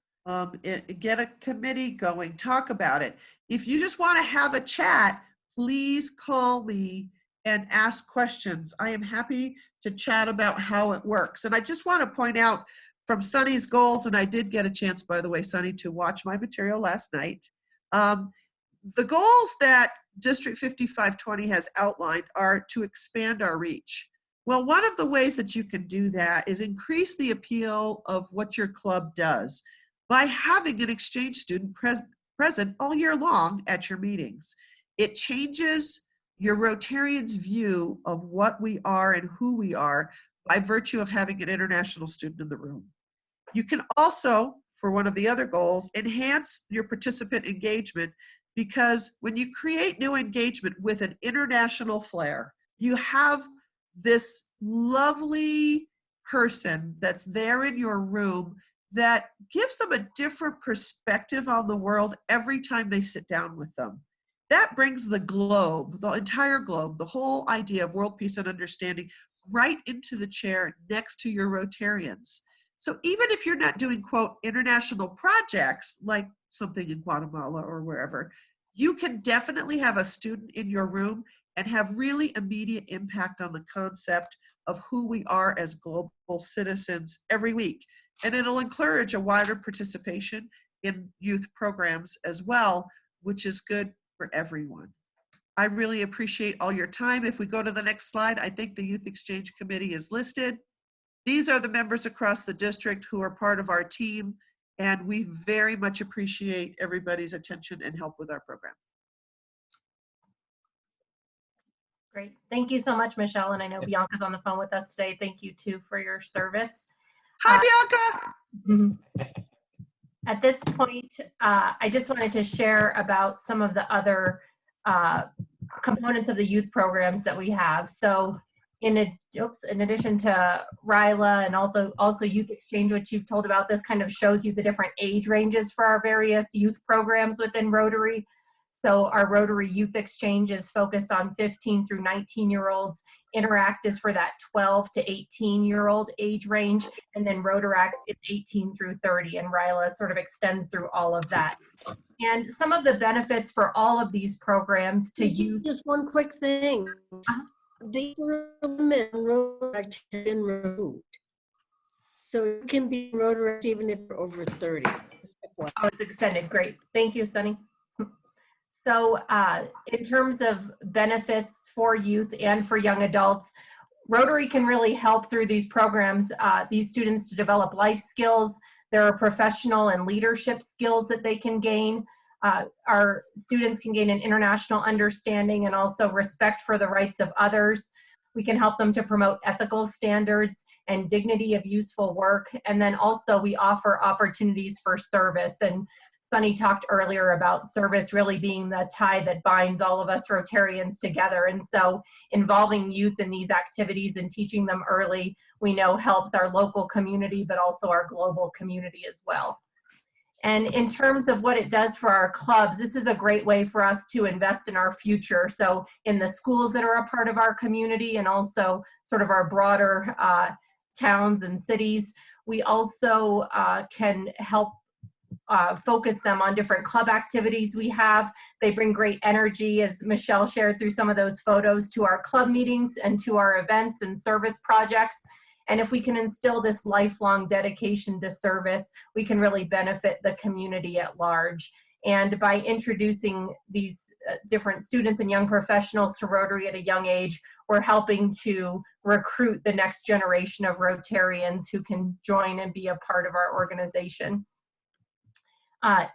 S5: Get a committee going, talk about it. If you just want to have a chat, please call me and ask questions. I am happy to chat about how it works. And I just want to point out from Sunny's goals, and I did get a chance, by the way, Sunny, to watch my material last night. The goals that District 5520 has outlined are to expand our reach. Well, one of the ways that you can do that is increase the appeal of what your club does by having an exchange student present all year long at your meetings. It changes your Rotarians' view of what we are and who we are by virtue of having an international student in the room. You can also, for one of the other goals, enhance your participant engagement, because when you create new engagement with an international flair, you have this lovely person that's there in your room that gives them a different perspective on the world every time they sit down with them. That brings the globe, the entire globe, the whole idea of world peace and understanding right into the chair next to your Rotarians. So even if you're not doing, quote, international projects, like something in Guatemala or wherever, you can definitely have a student in your room and have really immediate impact on the concept of who we are as global citizens every week. And it'll encourage a wider participation in youth programs as well, which is good for everyone. I really appreciate all your time. If we go to the next slide, I think the Youth Exchange Committee is listed. These are the members across the district who are part of our team, and we very much appreciate everybody's attention and help with our program.
S7: Great. Thank you so much, Michelle. And I know Bianca's on the phone with us today. Thank you too for your service.
S5: Hi, Bianca.
S7: At this point, I just wanted to share about some of the other components of the youth programs that we have. So in addition to RYLA and also Youth Exchange, which you've told about, this kind of shows you the different age ranges for our various youth programs within Rotary. So our Rotary Youth Exchange is focused on 15 through 19-year-olds. Interact is for that 12 to 18-year-old age range. And then Rotaract is 18 through 30. And RYLA sort of extends through all of that. And some of the benefits for all of these programs to youth.
S1: Just one quick thing. The limit on Rotaract has been removed. So you can be Rotaract even if you're over 30.
S7: Oh, it's extended. Great. Thank you, Sunny. So in terms of benefits for youth and for young adults, Rotary can really help through these programs, these students to develop life skills. There are professional and leadership skills that they can gain. Our students can gain an international understanding and also respect for the rights of others. We can help them to promote ethical standards and dignity of useful work. And then also we offer opportunities for service. And Sunny talked earlier about service really being the tie that binds all of us Rotarians together. And so involving youth in these activities and teaching them early, we know helps our local community, but also our global community as well. And in terms of what it does for our clubs, this is a great way for us to invest in our future. So in the schools that are a part of our community and also sort of our broader towns and cities, we also can help focus them on different club activities we have. They bring great energy, as Michelle shared through some of those photos, to our club meetings and to our events and service projects. And if we can instill this lifelong dedication to service, we can really benefit the community at large. And by introducing these different students and young professionals to Rotary at a young age, we're helping to recruit the next generation of Rotarians who can join and be a part of our organization.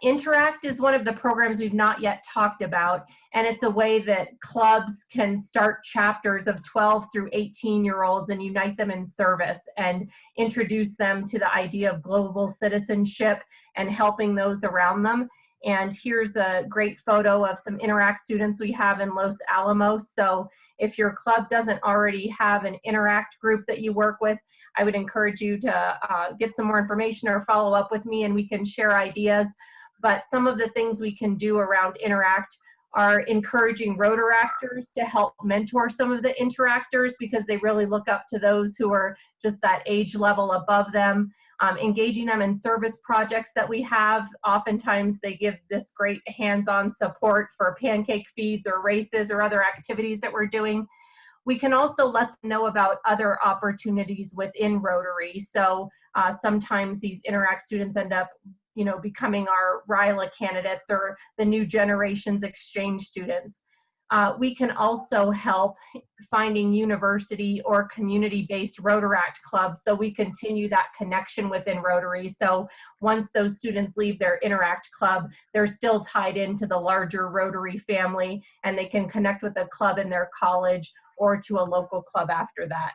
S7: Interact is one of the programs we've not yet talked about, and it's a way that clubs can start chapters of 12 through 18-year-olds and unite them in service and introduce them to the idea of global citizenship and helping those around them. And here's a great photo of some Interact students we have in Los Alamos. So if your club doesn't already have an Interact group that you work with, I would encourage you to get some more information or follow up with me and we can share ideas. But some of the things we can do around Interact are encouraging Rotaractors to help mentor some of the Interactors because they really look up to those who are just that age level above them. Engaging them in service projects that we have. Oftentimes they give this great hands-on support for pancake feeds or races or other activities that we're doing. We can also let them know about other opportunities within Rotary. So sometimes these Interact students end up becoming our RYLA candidates or the new generation's exchange students. We can also help finding university or community-based Rotaract clubs so we continue that connection within Rotary. So once those students leave their Interact club, they're still tied into the larger Rotary family and they can connect with a club in their college or to a local club after that.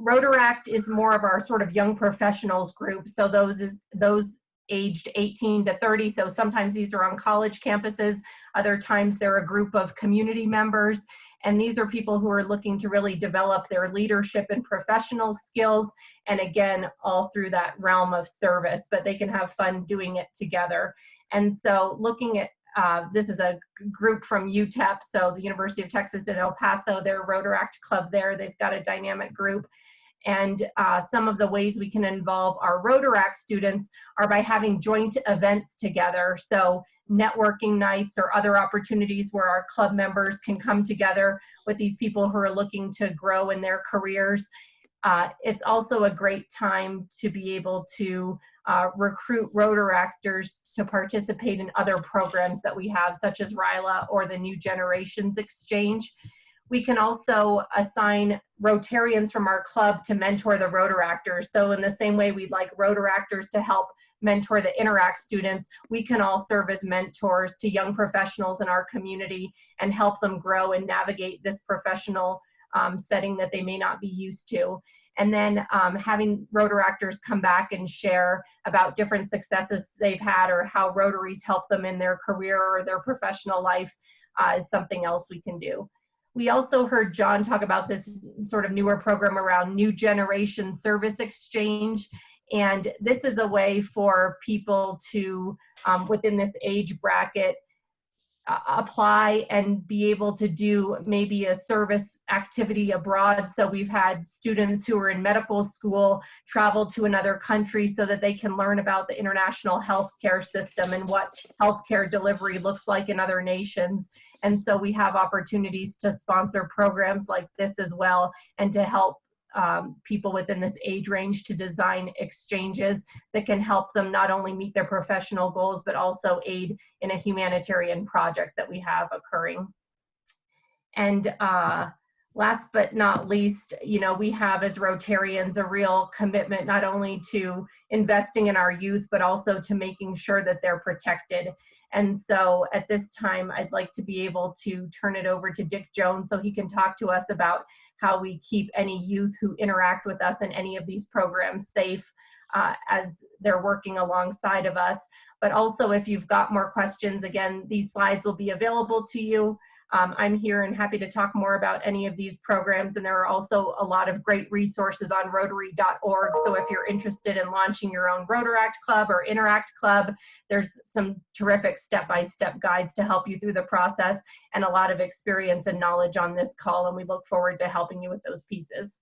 S7: Rotaract is more of our sort of young professionals group. So those aged 18 to 30. So sometimes these are on college campuses. Other times they're a group of community members. And these are people who are looking to really develop their leadership and professional skills. And again, all through that realm of service, but they can have fun doing it together. And so looking at this is a group from UTEP, so the University of Texas at El Paso, their Rotaract club there. They've got a dynamic group. And some of the ways we can involve our Rotaract students are by having joint events together. So networking nights or other opportunities where our club members can come together with these people who are looking to grow in their careers. It's also a great time to be able to recruit Rotaractors to participate in other programs that we have, such as RYLA or the New Generations Exchange. We can also assign Rotarians from our club to mentor the Rotaractors. So in the same way we'd like Rotaractors to help mentor the Interact students, we can all serve as mentors to young professionals in our community and help them grow and navigate this professional setting that they may not be used to. And then having Rotaractors come back and share about different successes they've had or how Rotaries help them in their career or their professional life is something else we can do. We also heard John talk about this sort of newer program around New Generation Service Exchange. And this is a way for people to, within this age bracket, apply and be able to do maybe a service activity abroad. So we've had students who are in medical school travel to another country so that they can learn about the international healthcare system and what healthcare delivery looks like in other nations. And so we have opportunities to sponsor programs like this as well, and to help people within this age range to design exchanges that can help them not only meet their professional goals, but also aid in a humanitarian project that we have occurring. And last but not least, you know, we have as Rotarians a real commitment not only to investing in our youth, but also to making sure that they're protected. And so at this time, I'd like to be able to turn it over to Dick Jones so he can talk to us about how we keep any youth who interact with us in any of these programs safe as they're working alongside of us. But also, if you've got more questions, again, these slides will be available to you. I'm here and happy to talk more about any of these programs, and there are also a lot of great resources on Rotary.org. So if you're interested in launching your own Rotaract Club or Interact Club, there's some terrific step-by-step guides to help you through the process, and a lot of experience and knowledge on this call, and we look forward to helping you with those pieces.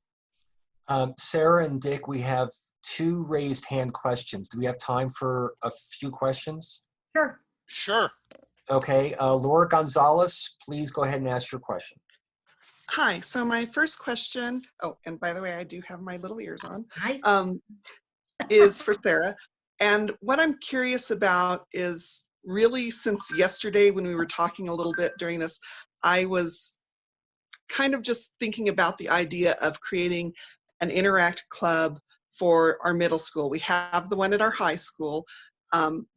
S12: Sarah and Dick, we have 2 raised hand questions. Do we have time for a few questions?
S7: Sure.
S3: Sure.
S12: Okay, Laura Gonzalez, please go ahead and ask your question.
S15: Hi, so my first question, oh, and by the way, I do have my little ears on, is for Sarah. And what I'm curious about is really since yesterday when we were talking a little bit during this, I was kind of just thinking about the idea of creating an Interact Club for our middle school. We have the one at our high school.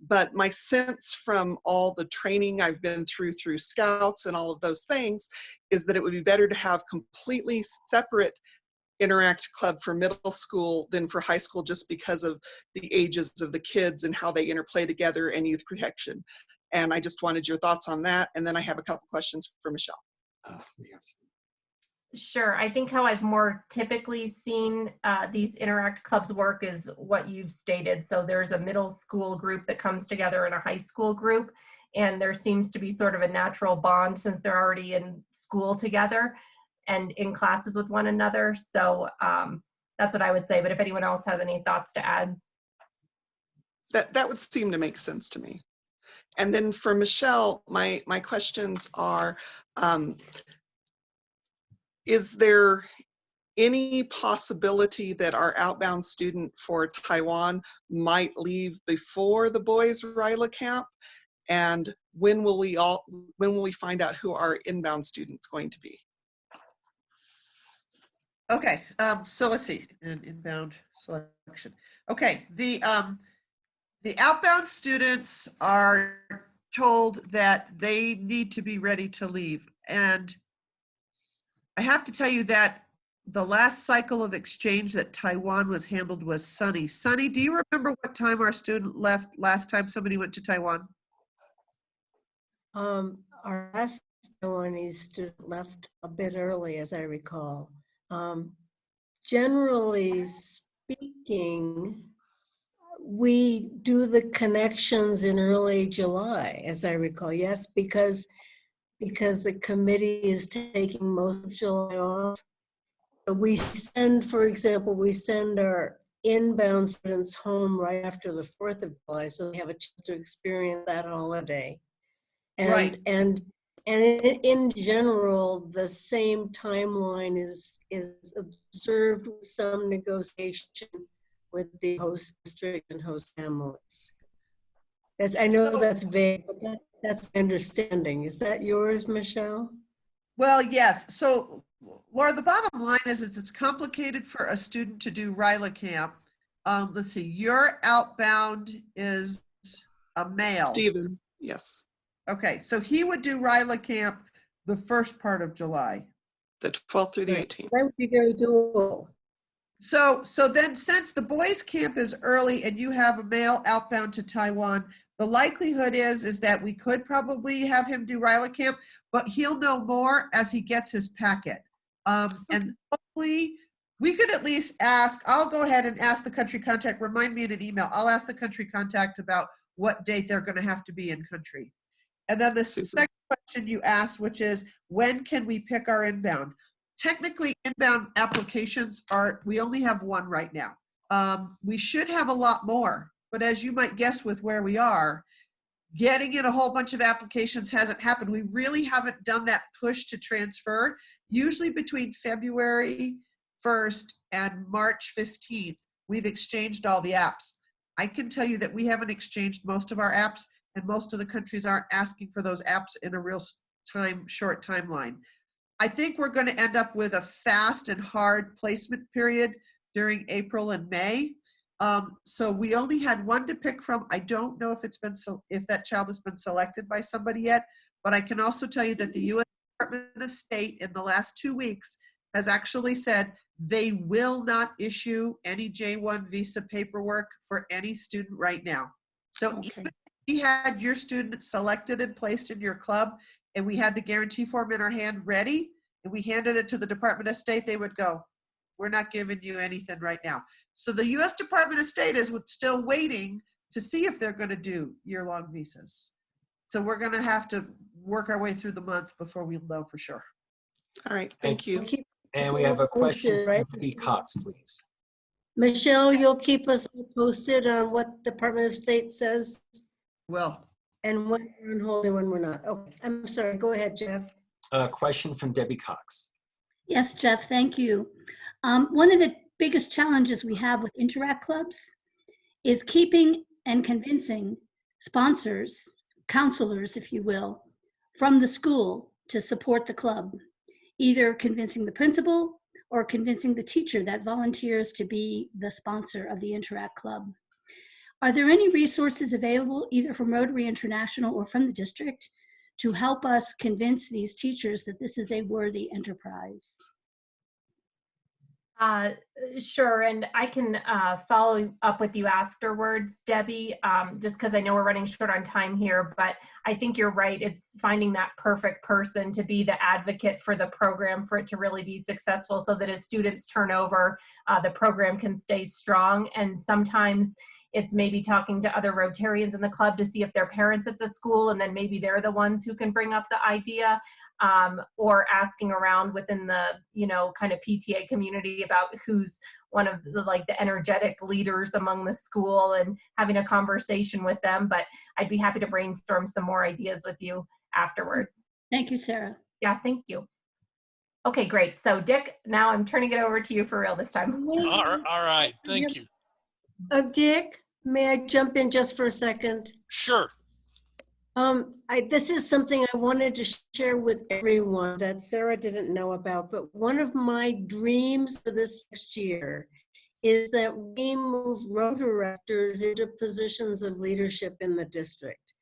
S15: But my sense from all the training I've been through Scouts and all of those things is that it would be better to have completely separate Interact Club for middle school than for high school, just because of the ages of the kids and how they interplay together and youth protection. And I just wanted your thoughts on that. And then I have a couple questions for Michelle.
S7: Sure. I think how I've more typically seen these Interact Clubs work is what you've stated. So there's a middle school group that comes together and a high school group, and there seems to be sort of a natural bond since they're already in school together and in classes with one another. So that's what I would say. But if anyone else has any thoughts to add.
S15: That would seem to make sense to me. And then for Michelle, my questions are, is there any possibility that our outbound student for Taiwan might leave before the boys' RYLA camp? And when will we find out who our inbound student's going to be?
S5: Okay, so let's see, an inbound selection. Okay, the outbound students are told that they need to be ready to leave. And I have to tell you that the last cycle of exchange that Taiwan was handled was Sunny. Sunny, do you remember what time our student left last time somebody went to Taiwan?
S1: Our last Taiwanese student left a bit early, as I recall. Generally speaking, we do the connections in early July, as I recall. Yes, because the committee is taking most of July off. we send, for example, we send our inbound students home right after the 4th of July, so they have a chance to experience that holiday. And,
S5: Right.
S1: and in general, the same timeline is observed with some negotiation with the host district and host families. I know that's vague, but that's my understanding. Is that yours, Michelle?
S5: Well, yes. So, Laura, the bottom line is it's complicated for a student to do RYE camp. Let's see, your outbound is a male.
S15: Stephen, yes.
S5: Okay, so he would do RYE camp the first part of July.
S15: The 12th through the 18th.
S1: That would be very doable.
S5: So then since the boys camp is early and you have a male outbound to Taiwan, the likelihood is that we could probably have him do RYE camp, but he'll know more as he gets his packet. And hopefully we could at least ask, I'll go ahead and ask the country contact, remind me in an email, I'll ask the country contact about what date they're gonna have to be in country. And then the second question you asked, which is, when can we pick our inbound? Technically, inbound applications we only have one right now. We should have a lot more, but as you might guess with where we are, getting in a whole bunch of applications hasn't happened. We really haven't done that push to transfer. Usually between February 1st and March 15th, we've exchanged all the apps. I can tell you that we haven't exchanged most of our apps, and most of the countries aren't asking for those apps in a real short timeline. I think we're going to end up with a fast and hard placement period during April and May. So we only had one to pick from. I don't know if that child has been selected by somebody yet, but I can also tell you that the U.S. Department of State in the last 2 weeks has actually said they will not issue any J-1 visa paperwork for any student right now. So even if we had your student selected and placed in your club, and we had the guarantee form in our hand ready, and we handed it to the Department of State, they would go, we're not giving you anything right now. So the U.S. Department of State is still waiting to see if they're going to do year-long visas. So we're going to have to work our way through the month before we know for sure.
S15: All right, thank you.
S12: And we have a question
S1: Right?
S12: from Debbie Cox, please.
S1: Michelle, you'll keep us posted on what Department of State says?
S5: Well.
S1: And when we're on hold and when we're not. Okay, I'm sorry, go ahead, Jeff.
S12: A question from Debbie Cox.
S16: Yes, Jeff, thank you. One of the biggest challenges we have with Interact clubs is keeping and convincing sponsors, counselors, if you will, from the school to support the club, either convincing the principal or convincing the teacher that volunteers to be the sponsor of the Interact club. Are there any resources available either from Rotary International or from the district to help us convince these teachers that this is a worthy enterprise?
S7: Sure, and I can follow up with you afterwards, Debbie, just because I know we're running short on time here, but I think you're right. It's finding that perfect person to be the advocate for the program for it to really be successful so that as students turn over, the program can stay strong. And sometimes it's maybe talking to other Rotarians in the club to see if they're parents at the school, and then maybe they're the ones who can bring up the idea. Or asking around within the, kind of PTA community about who's one of the energetic leaders among the school and having a conversation with them. But I'd be happy to brainstorm some more ideas with you afterwards.
S16: Thank you, Sarah.
S7: Yeah, thank you. Okay, great. So Dick, now I'm turning it over to you for real this time.
S3: All right, thank you.
S1: Dick, may I jump in just for a second?
S3: Sure.
S1: This is something I wanted to share with everyone that Sarah didn't know about, but one of my dreams for this next year is that we move Rotarectors into positions of leadership in the district.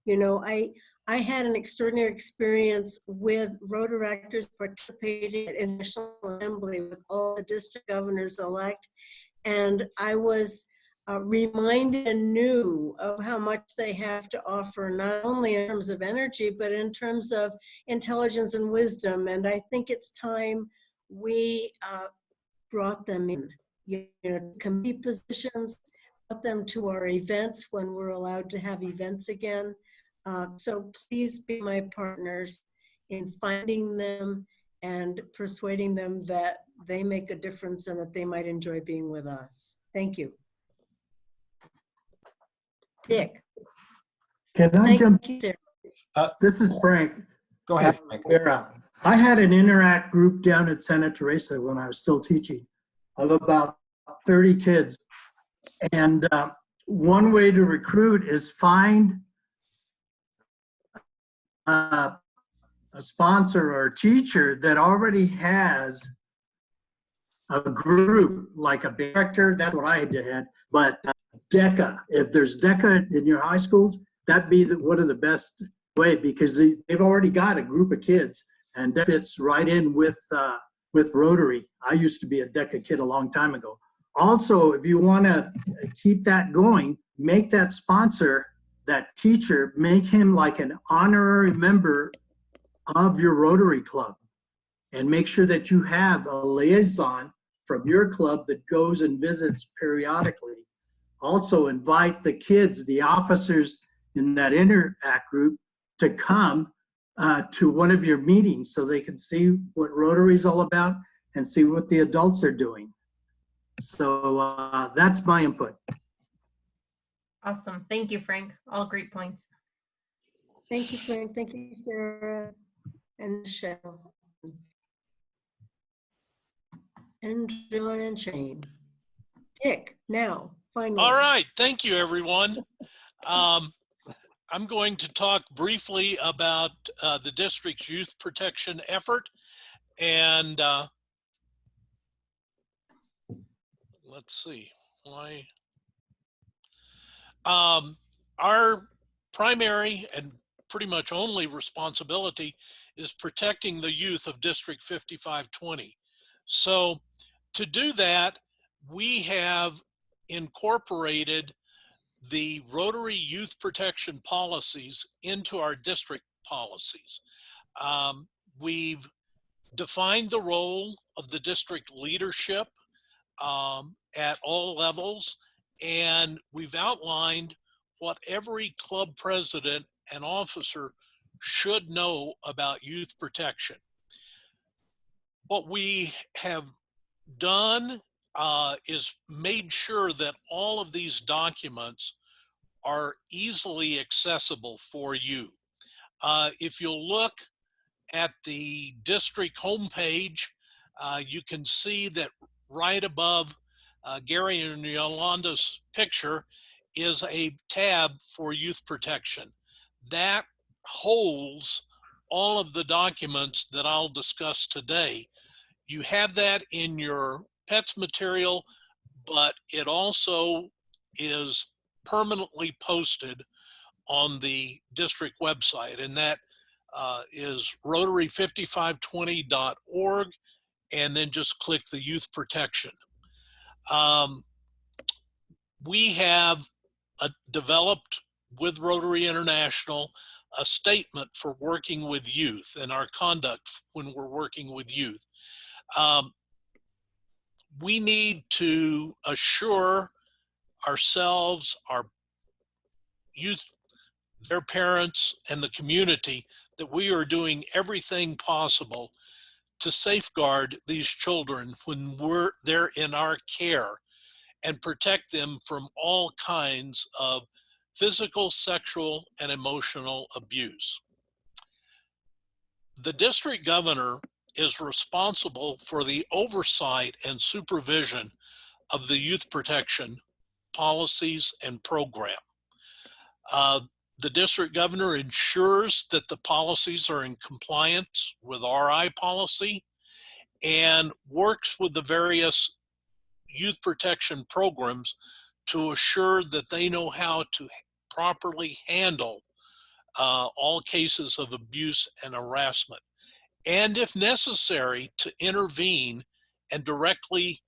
S1: I had an extraordinary experience with Rotarectors participating at National Assembly with all the district governors elect, and I was reminded anew of how much they have to offer, not only in terms of energy, but in terms of intelligence and wisdom. And I think it's time we brought them in, committee positions, brought them to our events when we're allowed to have events again. So please be my partners in finding them and persuading them that they make a difference and that they might enjoy being with us. Thank you. Dick.
S17: Can I jump?
S1: Thank you, Sarah.
S17: This is Frank.
S12: Go ahead, Frank.
S17: I had an Interact group down at Santa Teresa when I was still teaching of about 30 kids. And one way to recruit is find a sponsor or a teacher that already has a group, like a director. That's what I had. But DECA, if there's DECA in your high schools, that'd be one of the best way, because they've already got a group of kids, and that fits right in with Rotary. I used to be a DECA kid a long time ago. Also, if you want to keep that going, make that sponsor, that teacher, make him like an honorary member of your Rotary club, and make sure that you have a liaison from your club that goes and visits periodically. Also invite the kids, the officers in that Interact group, to come to one of your meetings so they can see what Rotary is all about and see what the adults are doing. So that's my input.
S7: Awesome. Thank you, Frank. All great points.
S1: Thank you, Frank. Thank you, Sarah and Michelle. And John and Shane. Dick, now, finally.
S3: All right. Thank you, everyone. I'm going to talk briefly about the district's youth protection effort. And let's see. Our primary and pretty much only responsibility is protecting the youth of District 5520. So to do that, we have incorporated the Rotary Youth Protection policies into our district policies. We've defined the role of the district leadership at all levels, and we've outlined what every club president and officer should know about youth protection. What we have done is made sure that all of these documents are easily accessible for you. If you'll look at the district homepage, you can see that right above Gary and Yolanda's picture is a tab for youth protection. That holds all of the documents that I'll discuss today. You have that in your PETS material, but it also is permanently posted on the district website, and that is rotary5520.org, and then just click the youth protection. We have developed with Rotary International a statement for working with youth and our conduct when we're working with youth. We need to assure ourselves, our youth, their parents, and the community that we are doing everything possible to safeguard these children when they're in our care and protect them from all kinds of physical, sexual, and emotional abuse. The district governor is responsible for the oversight and supervision of the youth protection policies and program. The district governor ensures that the policies are in compliance with RYE policy and works with the various youth protection programs to assure that they know how to properly handle all cases of abuse and harassment, and if necessary, to intervene and directly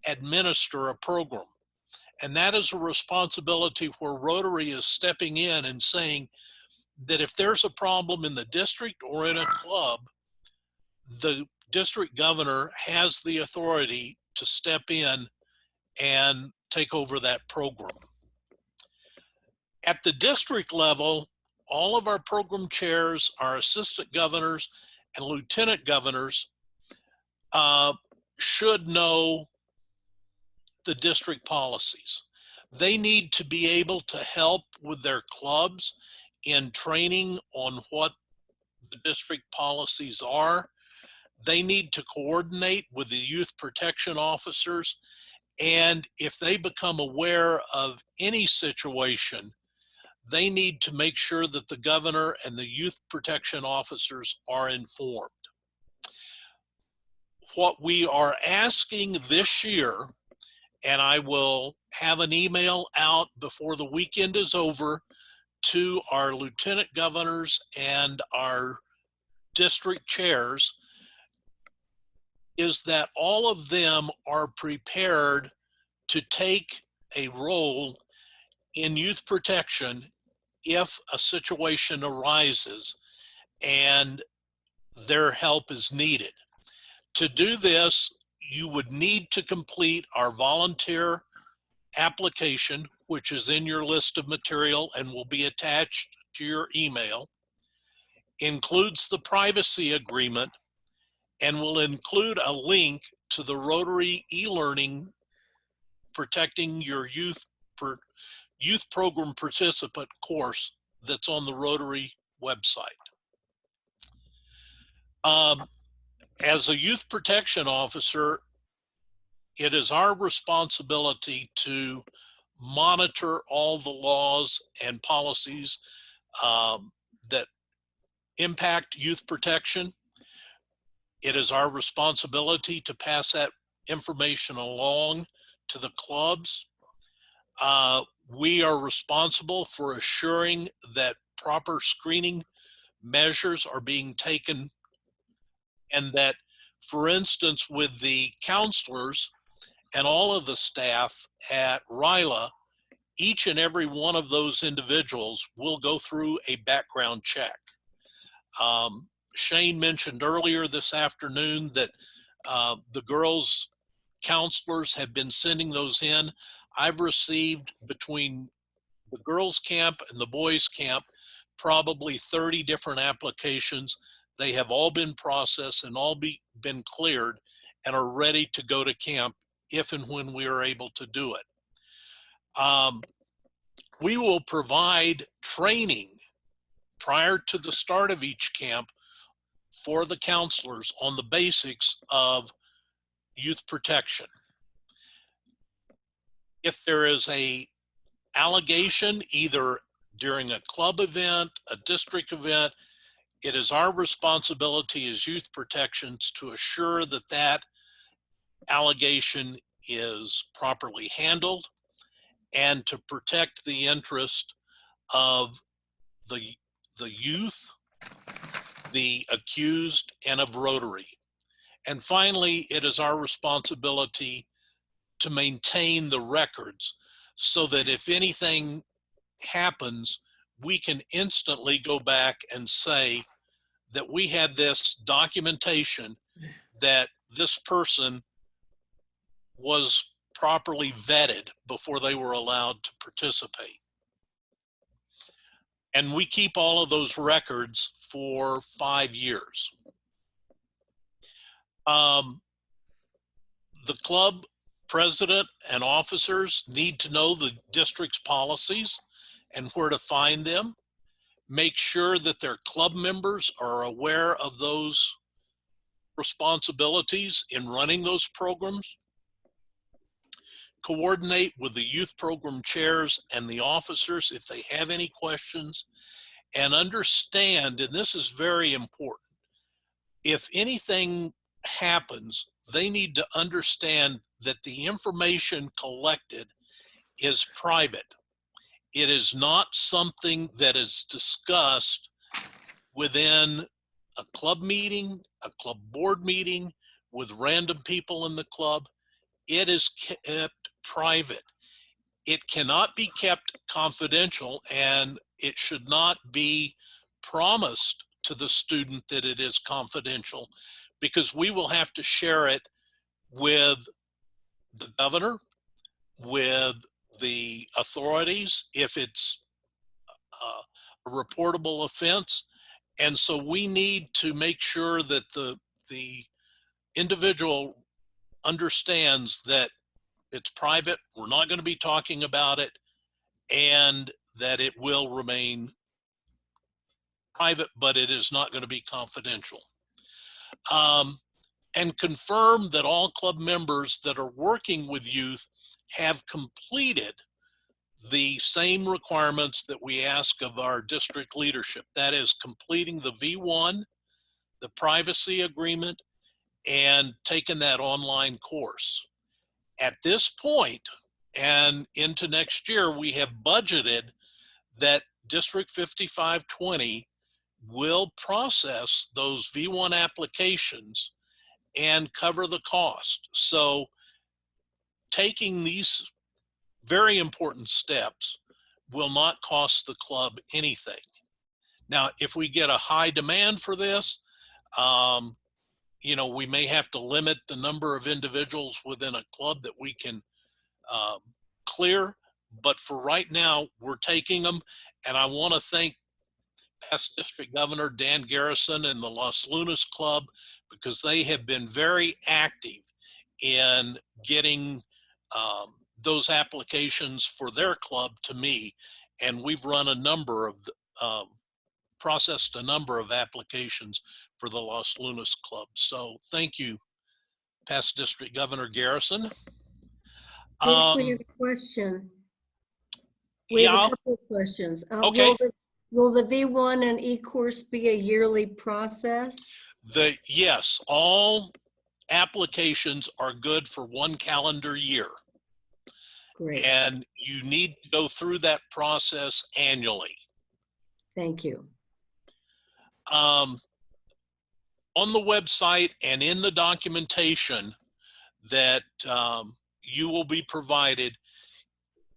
S3: administer a program. And that is a responsibility where Rotary is stepping in and saying that if there's a problem in the district or in a club, the district governor has the authority to step in and take over that program. At the district level, all of our program chairs, our assistant governors, and lieutenant governors should know the district policies. They need to be able to help with their clubs in training on what the district policies are. They need to coordinate with the youth protection officers. And if they become aware of any situation, they need to make sure that the governor and the youth protection officers are informed. What we are asking this year, and I will have an email out before the weekend is over to our lieutenant governors and our district chairs, is that all of them are prepared to take a role in youth protection if a situation arises and their help is needed. To do this, you would need to complete our volunteer application, which is in your list of material and will be attached to your email, includes the privacy agreement, and will include a link to the Rotary e-learning Protecting Your Youth Program Participant course that's on the Rotary website. As a youth protection officer, it is our responsibility to monitor all the laws and policies that impact youth protection. It is our responsibility to pass that information along to the clubs. We are responsible for assuring that proper screening measures are being taken, and that, for instance, with the counselors and all of the staff at RYLA, each and every one of those individuals will go through a background check. Shane mentioned earlier this afternoon that the girls' counselors have been sending those in. I've received, between the girls' camp and the boys' camp, probably 30 different applications. They have all been processed and all been cleared and are ready to go to camp if and when we are able to do it. We will provide training prior to the start of each camp for the counselors on the basics of youth protection. If there is an allegation, either during a club event, a district event, it is our responsibility as youth protections to assure that that allegation is properly handled and to protect the interest of the youth, the accused, and of Rotary. And finally, it is our responsibility to maintain the records so that if anything happens, we can instantly go back and say that we had this documentation that this person was properly vetted before they were allowed to participate. And we keep all of those records for 5 years. The club president and officers need to know the district's policies and where to find them. Make sure that their club members are aware of those responsibilities in running those programs. Coordinate with the youth program chairs and the officers if they have any questions, and understand, and this is very important, if anything happens, they need to understand that the information collected is private. It is not something that is discussed within a club meeting, a club board meeting, with random people in the club. It is kept private. It cannot be kept confidential, and it should not be promised to the student that it is confidential, because we will have to share it with the governor, with the authorities, if it's a reportable offense. And so we need to make sure that the individual understands that it's private, we're not going to be talking about it, and that it will remain private, but it is not going to be confidential. And confirm that all club members that are working with youth have completed the same requirements that we ask of our district leadership. That is completing the V1, the privacy agreement, and taking that online course. At this point and into next year, we have budgeted that District 5520 will process those V1 applications and cover the cost. So taking these very important steps will not cost the club anything. Now, if we get a high demand for this, you know, we may have to limit the number of individuals within a club that we can clear. But for right now, we're taking them. And I want to thank past District Governor Dan Garrison and the Los Lunas Club, because they have been very active in getting those applications for their club to me. And we've run a number of, processed a number of applications for the Los Lunas Club. So thank you, past District Governor Garrison.
S1: We have a question. We have a couple of questions.
S3: Okay.
S1: Will the V1 and e-course be a yearly process?
S3: Yes, all applications are good for 1 calendar year.
S1: Great.
S3: And you need to go through that process annually.
S1: Thank you.
S3: On the website and in the documentation that you will be provided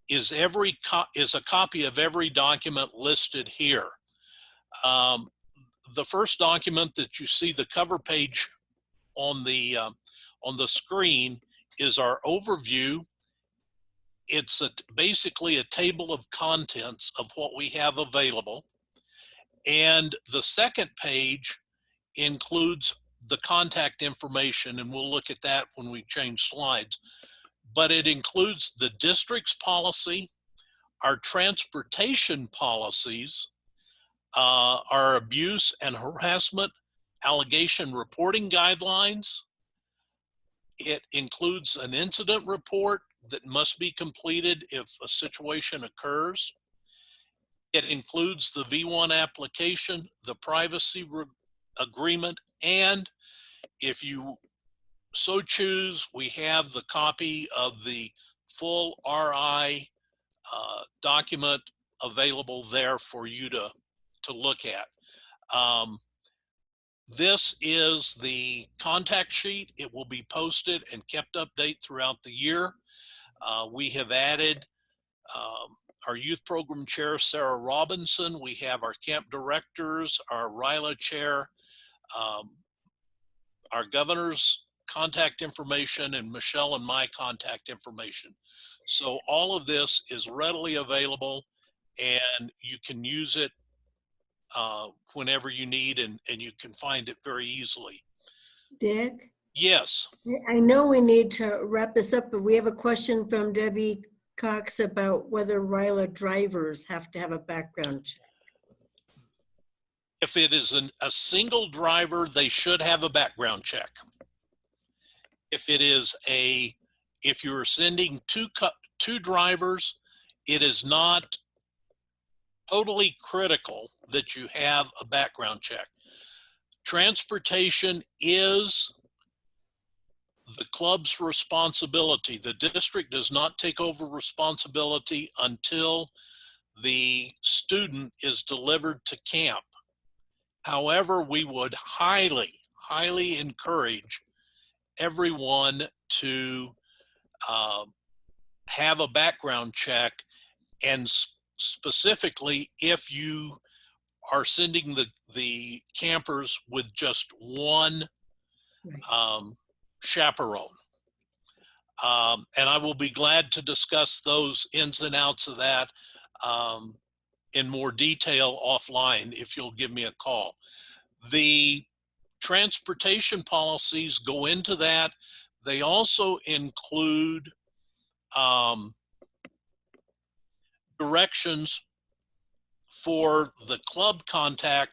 S3: is a copy of every document listed here. The first document that you see, the cover page on the screen, is our overview. It's basically a table of contents of what we have available. And the second page includes the contact information, and we'll look at that when we change slides. But it includes the district's policy, our transportation policies, our abuse and harassment allegation reporting guidelines. It includes an incident report that must be completed if a situation occurs. It includes the V1 application, the privacy agreement, and if you so choose, we have the copy of the full RI document available there for you to look at. This is the contact sheet. It will be posted and kept updated throughout the year. We have added our youth program chair, Sarah Robinson. We have our camp directors, our RYLA chair, our governor's contact information, and Michelle and my contact information. So all of this is readily available and you can use it whenever you need, and you can find it very easily.
S1: Dick?
S3: Yes.
S1: I know we need to wrap this up, but we have a question from Debbie Cox about whether RYLA drivers have to have a background check.
S3: If it is a single driver, they should have a background check. If it is if you're sending two drivers, it is not totally critical that you have a background check. Transportation is the club's responsibility. The district does not take over responsibility until the student is delivered to camp. However, we would highly, highly encourage everyone to have a background check, and specifically if you are sending the campers with just one chaperone. And I will be glad to discuss those ins and outs of that in more detail offline if you'll give me a call. The transportation policies go into that. They also include directions for the club contact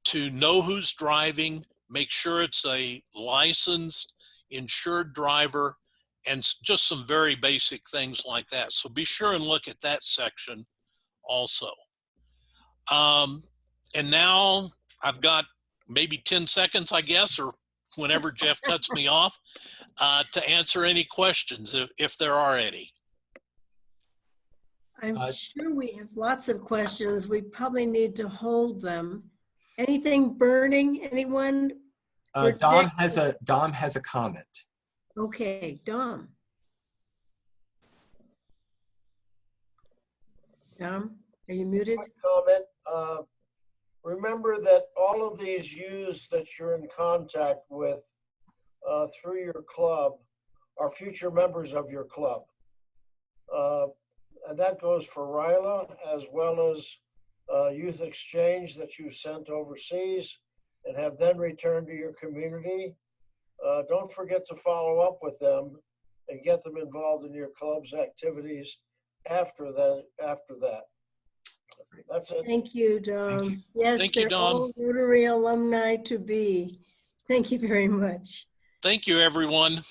S3: to know who's driving, make sure it's a licensed, insured driver, and just some very basic things like that. So be sure and look at that section also. And now I've got maybe 10 seconds, I guess, or whenever Jeff cuts me off, to answer any questions, if there are any.
S1: I'm sure we have lots of questions. We probably need to hold them. Anything burning, anyone?
S12: Dom has a comment.
S1: Okay, Dom. Dom, are you muted?
S18: Comment. Remember that all of these youths that you're in contact with through your club are future members of your club. And that goes for RYLA as well as Youth Exchange that you sent overseas and have then returned to your community. Don't forget to follow up with them and get them involved in your club's activities after that. That's it.
S1: Thank you, Dom. Yes,
S3: Thank you,
S1: they're
S3: Dom.
S1: all Rotary alumni to be. Thank you very much.
S3: Thank you, everyone.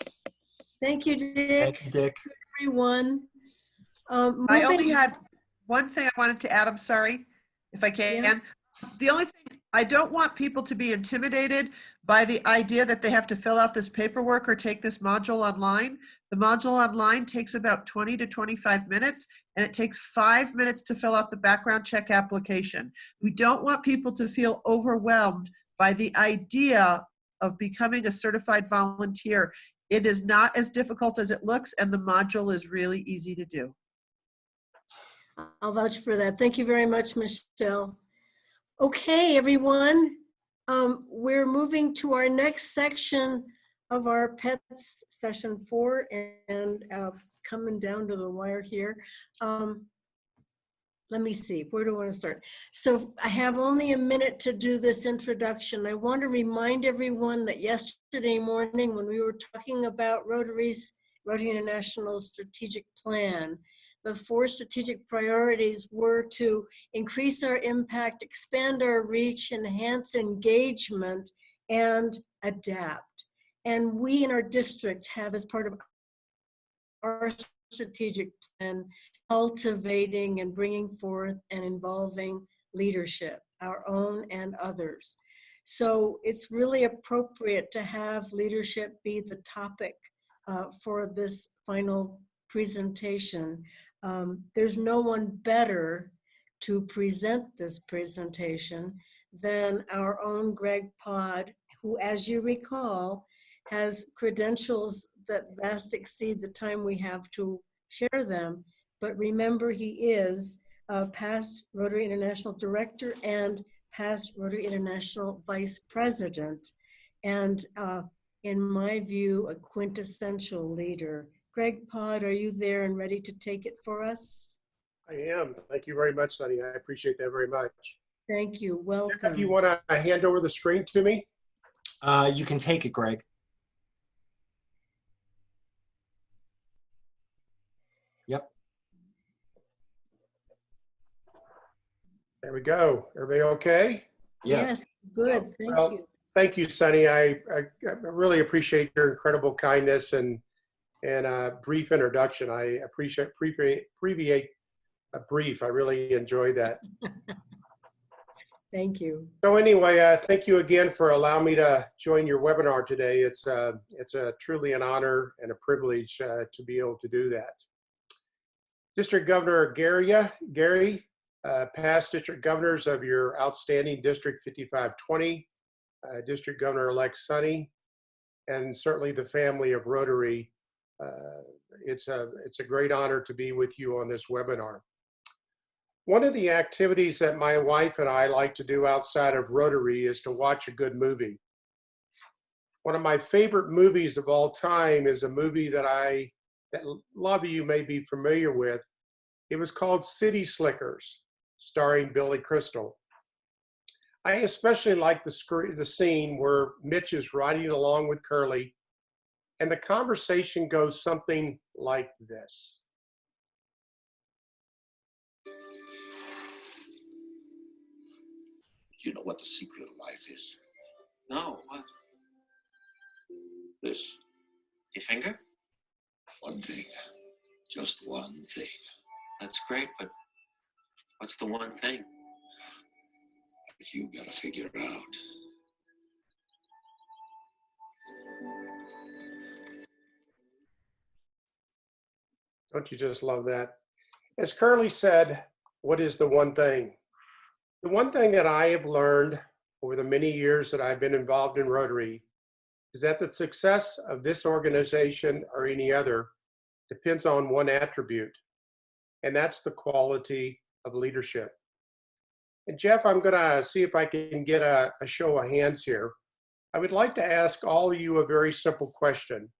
S1: Thank you, Dick.
S12: Thank you, Dick.
S1: Everyone.
S5: I only had one thing I wanted to add, I'm sorry, if I can.
S1: Yeah.
S5: The only thing, I don't want people to be intimidated by the idea that they have to fill out this paperwork or take this module online. The module online takes about 20 to 25 minutes, and it takes 5 minutes to fill out the background check application. We don't want people to feel overwhelmed by the idea of becoming a certified volunteer. It is not as difficult as it looks, and the module is really easy to do.
S1: I'll vouch for that. Thank you very much, Michelle. Okay, everyone. We're moving to our next section of our PETS session 4 and coming down to the wire here. Let me see, where do I want to start? So I have only a minute to do this introduction. I want to remind everyone that yesterday morning when we were talking about Rotary International's strategic plan, the 4 strategic priorities were to increase our impact, expand our reach, enhance engagement, and adapt. And we in our district have, as part of our strategic plan, cultivating and bringing forth and involving leadership, our own and others. So it's really appropriate to have leadership be the topic for this final presentation. There's no one better to present this presentation than our own Greg Pod, who, as you recall, has credentials that vast exceed the time we have to share them. But remember, he is a past Rotary International Director and past Rotary International Vice President, and in my view, a quintessential leader. Greg Pod, are you there and ready to take it for us?
S19: I am. Thank you very much, Sunny. I appreciate that very much.
S1: Thank you. Welcome.
S19: If you want to hand over the screen to me?
S12: You can take it, Greg. Yep.
S19: There we go. Everybody okay?
S1: Yes, good. Thank you.
S19: Thank you, Sunny. I really appreciate your incredible kindness and brief introduction. I abbreviate a brief. I really enjoyed that.
S1: Thank you.
S19: So anyway, thank you again for allowing me to join your webinar today. It's truly an honor and a privilege to be able to do that. District Governor Gary, past district governors of your outstanding District 5520, District Governor-elect Sunny, and certainly the family of Rotary. It's a great honor to be with you on this webinar. One of the activities that my wife and I like to do outside of Rotary is to watch a good movie. One of my favorite movies of all time is a movie that a lot of you may be familiar with. It was called City Slickers, starring Billy Crystal. I especially like the scene where Mitch is riding along with Curly, and the conversation goes something like this.
S20: Do you know what the secret of life is?
S21: No, what?
S20: This.
S21: Your finger?
S20: One thing. Just one thing.
S21: That's great, but what's the one thing?
S20: If you gotta figure out.
S19: Don't you just love that? As Curly said, what is the one thing? The one thing that I have learned over the many years that I've been involved in Rotary is that the success of this organization or any other depends on one attribute, and that's the quality of leadership. And Jeff, I'm gonna see if I can get a show of hands here. I would like to ask all of you a very simple question.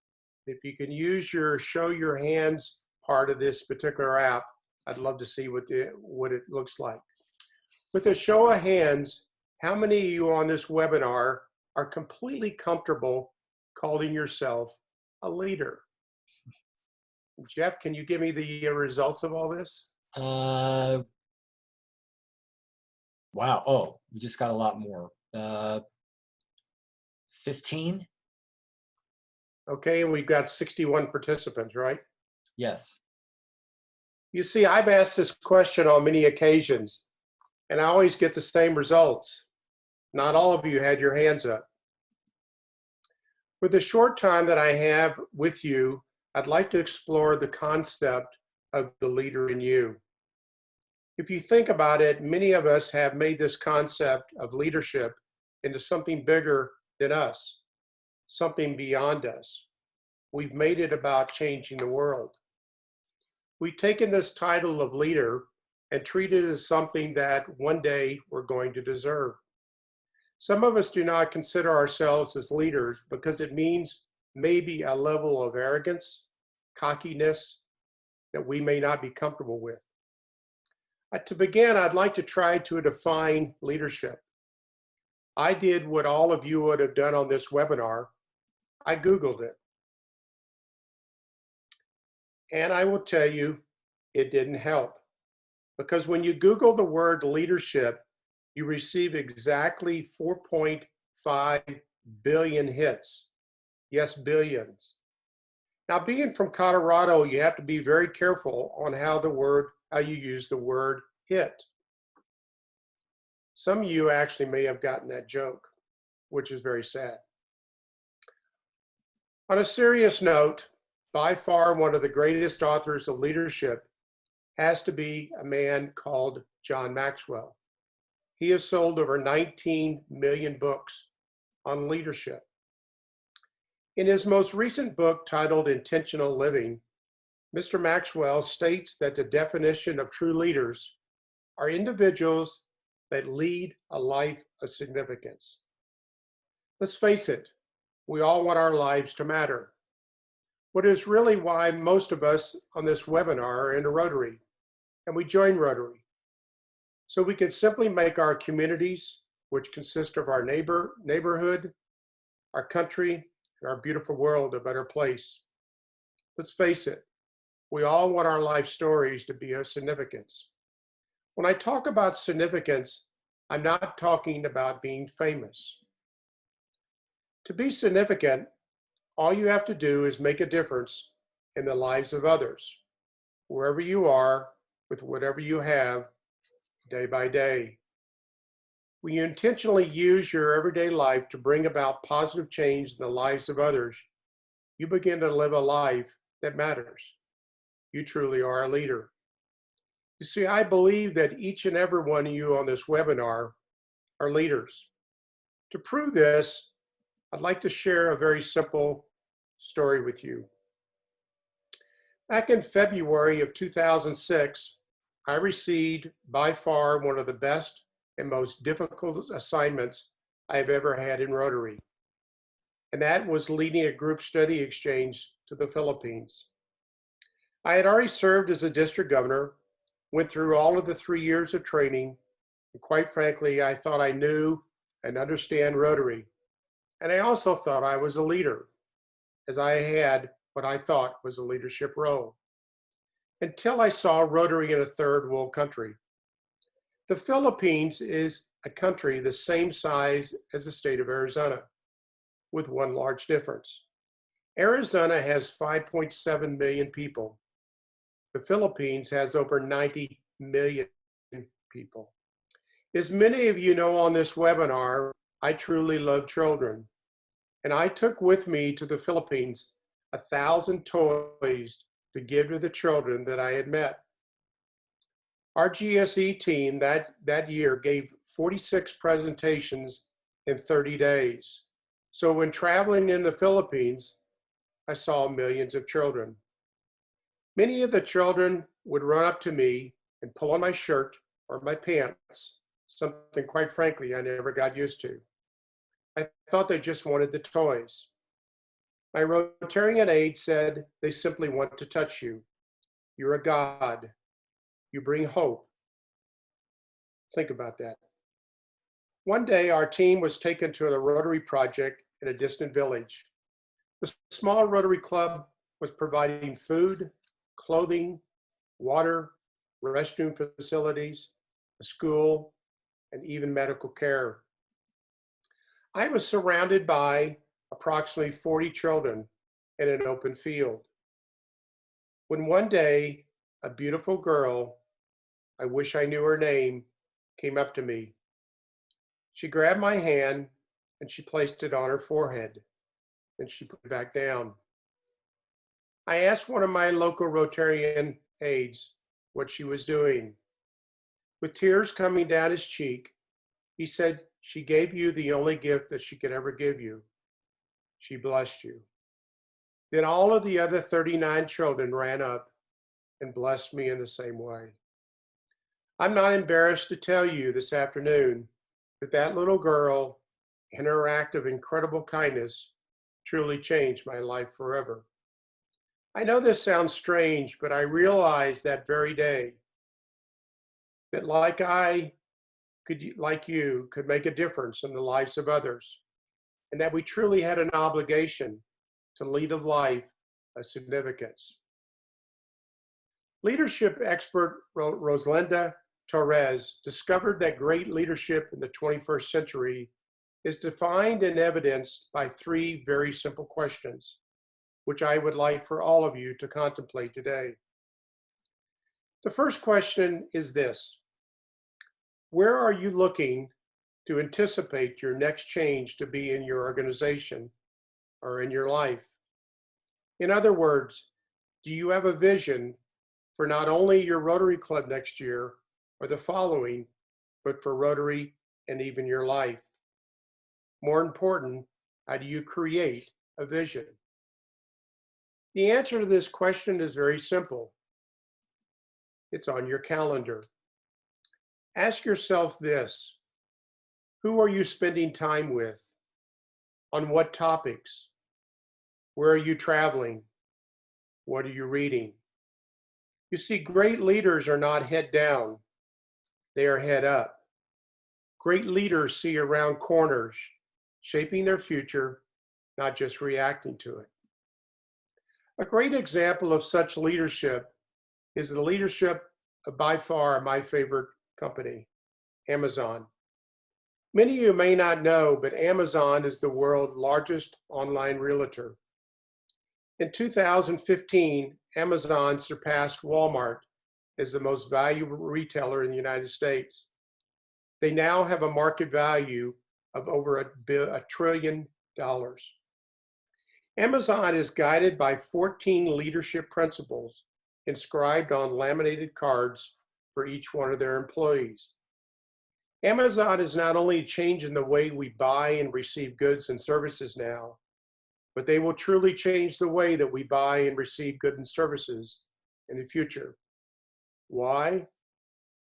S19: If you can use your show your hands part of this particular app, I'd love to see what it looks like. With a show of hands, how many of you on this webinar are completely comfortable calling yourself a leader? Jeff, can you give me the results of all this?
S12: Wow. Oh, we just got a lot more. 15?
S19: Okay, and we've got 61 participants, right?
S12: Yes.
S19: You see, I've asked this question on many occasions, and I always get the same results. Not all of you had your hands up. With the short time that I have with you, I'd like to explore the concept of the leader in you. If you think about it, many of us have made this concept of leadership into something bigger than us, something beyond us. We've made it about changing the world. We've taken this title of leader and treated it as something that one day we're going to deserve. Some of us do not consider ourselves as leaders because it means maybe a level of arrogance, cockiness that we may not be comfortable with. To begin, I'd like to try to define leadership. I did what all of you would have done on this webinar. I Googled it. And I will tell you, it didn't help. Because when you Google the word leadership, you receive exactly 4.5 billion hits. Yes, billions. Now, being from Colorado, you have to be very careful on how you use the word hit. Some of you actually may have gotten that joke, which is very sad. On a serious note, by far one of the greatest authors of leadership has to be a man called John Maxwell. He has sold over 19 million books on leadership. In his most recent book titled Intentional Living, Mr. Maxwell states that the definition of true leaders are individuals that lead a life of significance. Let's face it, we all want our lives to matter. What is really why most of us on this webinar are in a Rotary, and we join Rotary. So we can simply make our communities, which consist of our neighborhood, our country, and our beautiful world a better place. Let's face it, we all want our life stories to be of significance. When I talk about significance, I'm not talking about being famous. To be significant, all you have to do is make a difference in the lives of others, wherever you are, with whatever you have, day by day. When you intentionally use your everyday life to bring about positive change in the lives of others, you begin to live a life that matters. You truly are a leader. You see, I believe that each and every one of you on this webinar are leaders. To prove this, I'd like to share a very simple story with you. Back in February of 2006, I received by far one of the best and most difficult assignments I've ever had in Rotary. And that was leading a group study exchange to the Philippines. I had already served as a district governor, went through all of the 3 years of training, And quite frankly, I thought I knew and understand Rotary. And I also thought I was a leader, as I had what I thought was a leadership role, until I saw Rotary in a third world country. The Philippines is a country the same size as the state of Arizona, with one large difference. Arizona has 5.7 million people. The Philippines has over 90 million people. As many of you know on this webinar, I truly love children. And I took with me to the Philippines 1,000 toys to give to the children that I had met. Our GSE team that year gave 46 presentations in 30 days. So when traveling in the Philippines, I saw millions of children. Many of the children would run up to me and pull on my shirt or my pants, something quite frankly I never got used to. I thought they just wanted the toys. My Rotarian aide said they simply want to touch you. You're a God. You bring hope. Think about that. One day, our team was taken to the Rotary project in a distant village. The small Rotary Club was providing food, clothing, water, restroom facilities, a school, and even medical care. I was surrounded by approximately 40 children in an open field. When one day, a beautiful girl, I wish I knew her name, came up to me. She grabbed my hand and she placed it on her forehead, and she put it back down. I asked one of my local Rotarian aides what she was doing. With tears coming down his cheek, he said, "She gave you the only gift that she could ever give you. She blessed you." Then all of the other 39 children ran up and blessed me in the same way. I'm not embarrassed to tell you this afternoon that that little girl and her act of incredible kindness truly changed my life forever. I know this sounds strange, but I realized that very day that like you could make a difference in the lives of others, and that we truly had an obligation to lead a life of significance. Leadership expert Rosalinda Torres discovered that great leadership in the 21st century is defined and evidenced by three very simple questions, which I would like for all of you to contemplate today. The first question is this: where are you looking to anticipate your next change to be in your organization or in your life? In other words, do you have a vision for not only your Rotary Club next year or the following, but for Rotary and even your life? More important, how do you create a vision? The answer to this question is very simple. It's on your calendar. Ask yourself this: who are you spending time with? On what topics? Where are you traveling? What are you reading? You see, great leaders are not head down, they are head up. Great leaders see around corners, shaping their future, not just reacting to it. A great example of such leadership is the leadership of, by far, my favorite company, Amazon. Many of you may not know, but Amazon is the world's largest online realtor. In 2015, Amazon surpassed Walmart as the most valuable retailer in the United States. They now have a market value of over $1 trillion. Amazon is guided by 14 leadership principles inscribed on laminated cards for each one of their employees. Amazon is not only changing the way we buy and receive goods and services now, but they will truly change the way that we buy and receive goods and services in the future. Why?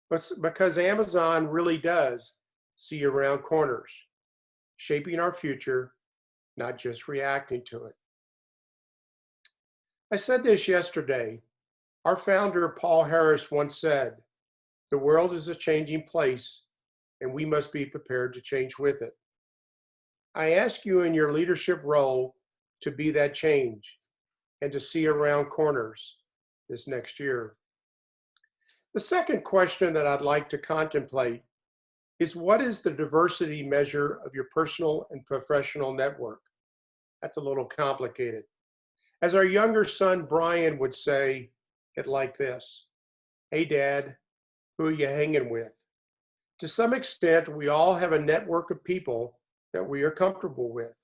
S19: Because Amazon really does see around corners, shaping our future, not just reacting to it. I said this yesterday. Our founder, Paul Harris, once said, "The world is a changing place, and we must be prepared to change with it. I ask you in your leadership role to be that change and to see around corners this next year. The second question that I'd like to contemplate is, what is the diversity measure of your personal and professional network? That's a little complicated. As our younger son, Brian, would say it like this: hey, Dad, who are you hanging with? To some extent, we all have a network of people that we are comfortable with.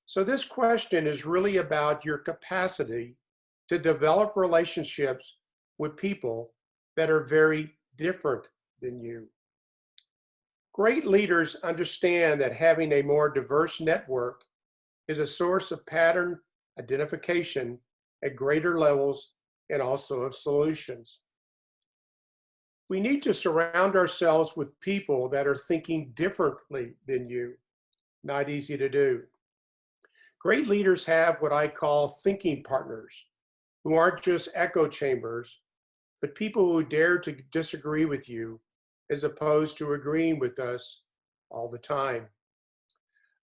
S19: So this question is really about your capacity to develop relationships with people that are very different than you. Great leaders understand that having a more diverse network is a source of pattern identification at greater levels and also of solutions. We need to surround ourselves with people that are thinking differently than you. Not easy to do. Great leaders have what I call thinking partners, who aren't just echo chambers, but people who dare to disagree with you as opposed to agreeing with us all the time.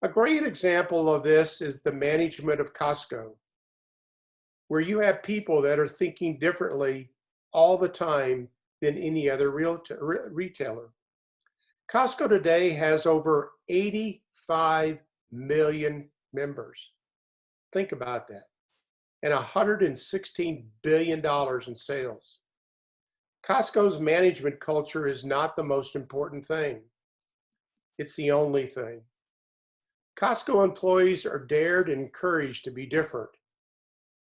S19: A great example of this is the management of Costco, where you have people that are thinking differently all the time than any other retailer. Costco today has over 85 million members. Think about that. And $116 billion in sales. Costco's management culture is not the most important thing. It's the only thing. Costco employees are dared and encouraged to be different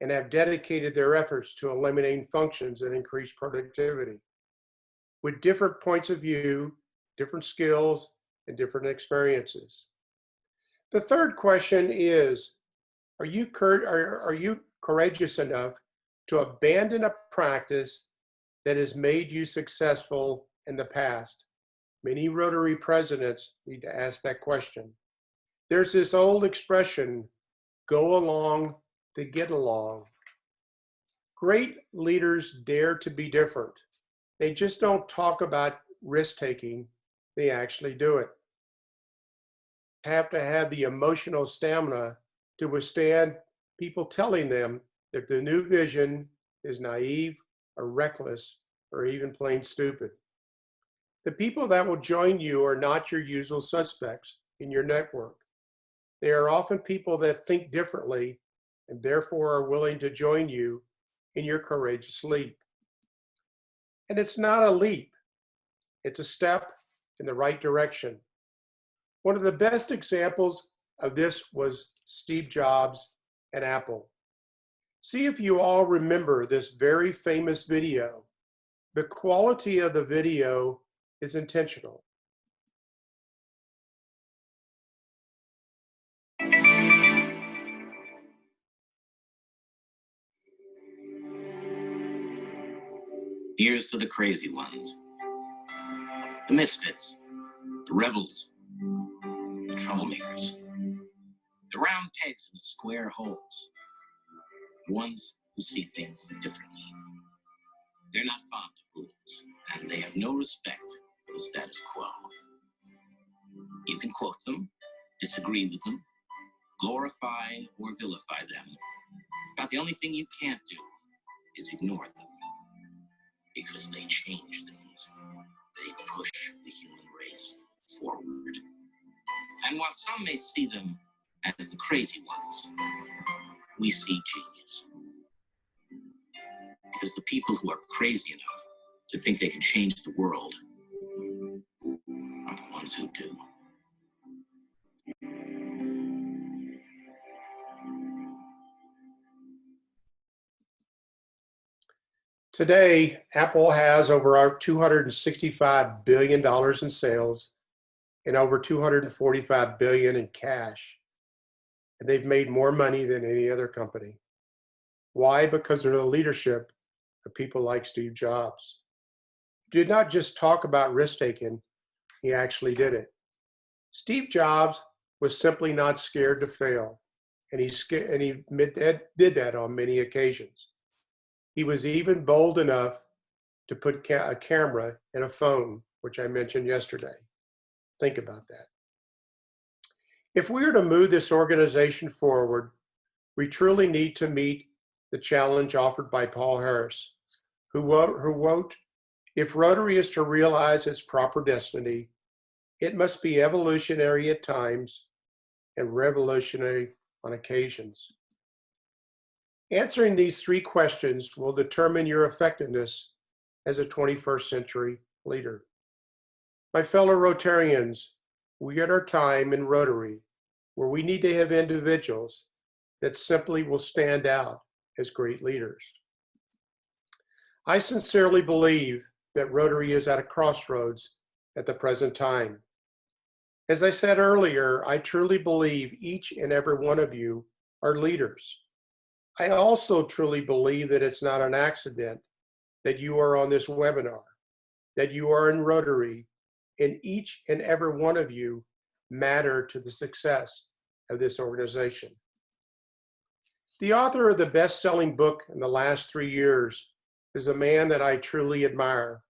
S19: and have dedicated their efforts to eliminating functions that increase productivity. With different points of view, different skills, and different experiences. The third question is, are you courageous enough to abandon a practice that has made you successful in the past? Many Rotary presidents need to ask that question. There's this old expression, go along to get along. Great leaders dare to be different. They just don't talk about risk-taking, they actually do it. Have to have the emotional stamina to withstand people telling them that the new vision is naive or reckless or even plain stupid. The people that will join you are not your usual suspects in your network. They are often people that think differently and therefore are willing to join you in your courageous leap. And it's not a leap, it's a step in the right direction. One of the best examples of this was Steve Jobs and Apple. See if you all remember this very famous video. The quality of the video is intentional.
S4: Here's to the crazy ones, the misfits, the rebels, the troublemakers, the round pegs in the square holes, the ones who see things differently. They're not fond of rules, and they have no respect for the status quo. You can quote them, disagree with them, glorify or vilify them, but the only thing you can't do is ignore them, because they change things. They push the human race forward. And while some may see them as the crazy ones, we see genius. Because the people who are crazy enough to think they can change the world are the ones who do.
S19: Today, Apple has over $265 billion in sales and over $245 billion in cash. And they've made more money than any other company. Why? Because of the leadership of people like Steve Jobs. He did not just talk about risk-taking, he actually did it. Steve Jobs was simply not scared to fail, and he did that on many occasions. He was even bold enough to put a camera in a phone, which I mentioned yesterday. Think about that. If we are to move this organization forward, we truly need to meet the challenge offered by Paul Harris, who wrote, "If Rotary is to realize its proper destiny, it must be evolutionary at times and revolutionary on occasions." Answering these three questions will determine your effectiveness as a 21st century leader. My fellow Rotarians, we are at our time in Rotary where we need to have individuals that simply will stand out as great leaders. I sincerely believe that Rotary is at a crossroads at the present time. As I said earlier, I truly believe each and every one of you are leaders. I also truly believe that it's not an accident that you are on this webinar, that you are in Rotary, and each and every one of you matter to the success of this organization. The author of the best-selling book in the last 3 years is a man that I truly admire.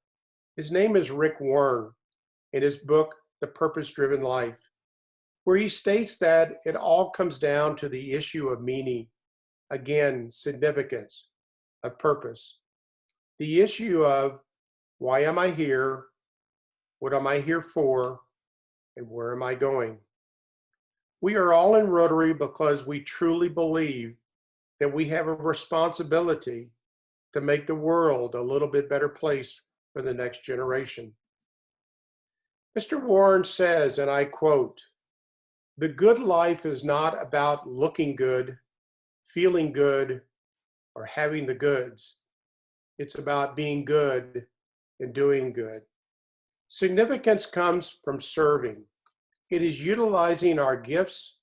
S19: His name is Rick Warren, in his book, The Purpose-Driven Life, where he states that it all comes down to the issue of meaning, again, significance, of purpose. The issue of why am I here, what am I here for, and where am I going? We are all in Rotary because we truly believe that we have a responsibility to make the world a little bit better place for the next generation. Mr. Warren says, and I quote, "The good life is not about looking good, feeling good, or having the goods. It's about being good and doing good." Significance comes from serving. It is utilizing our gifts,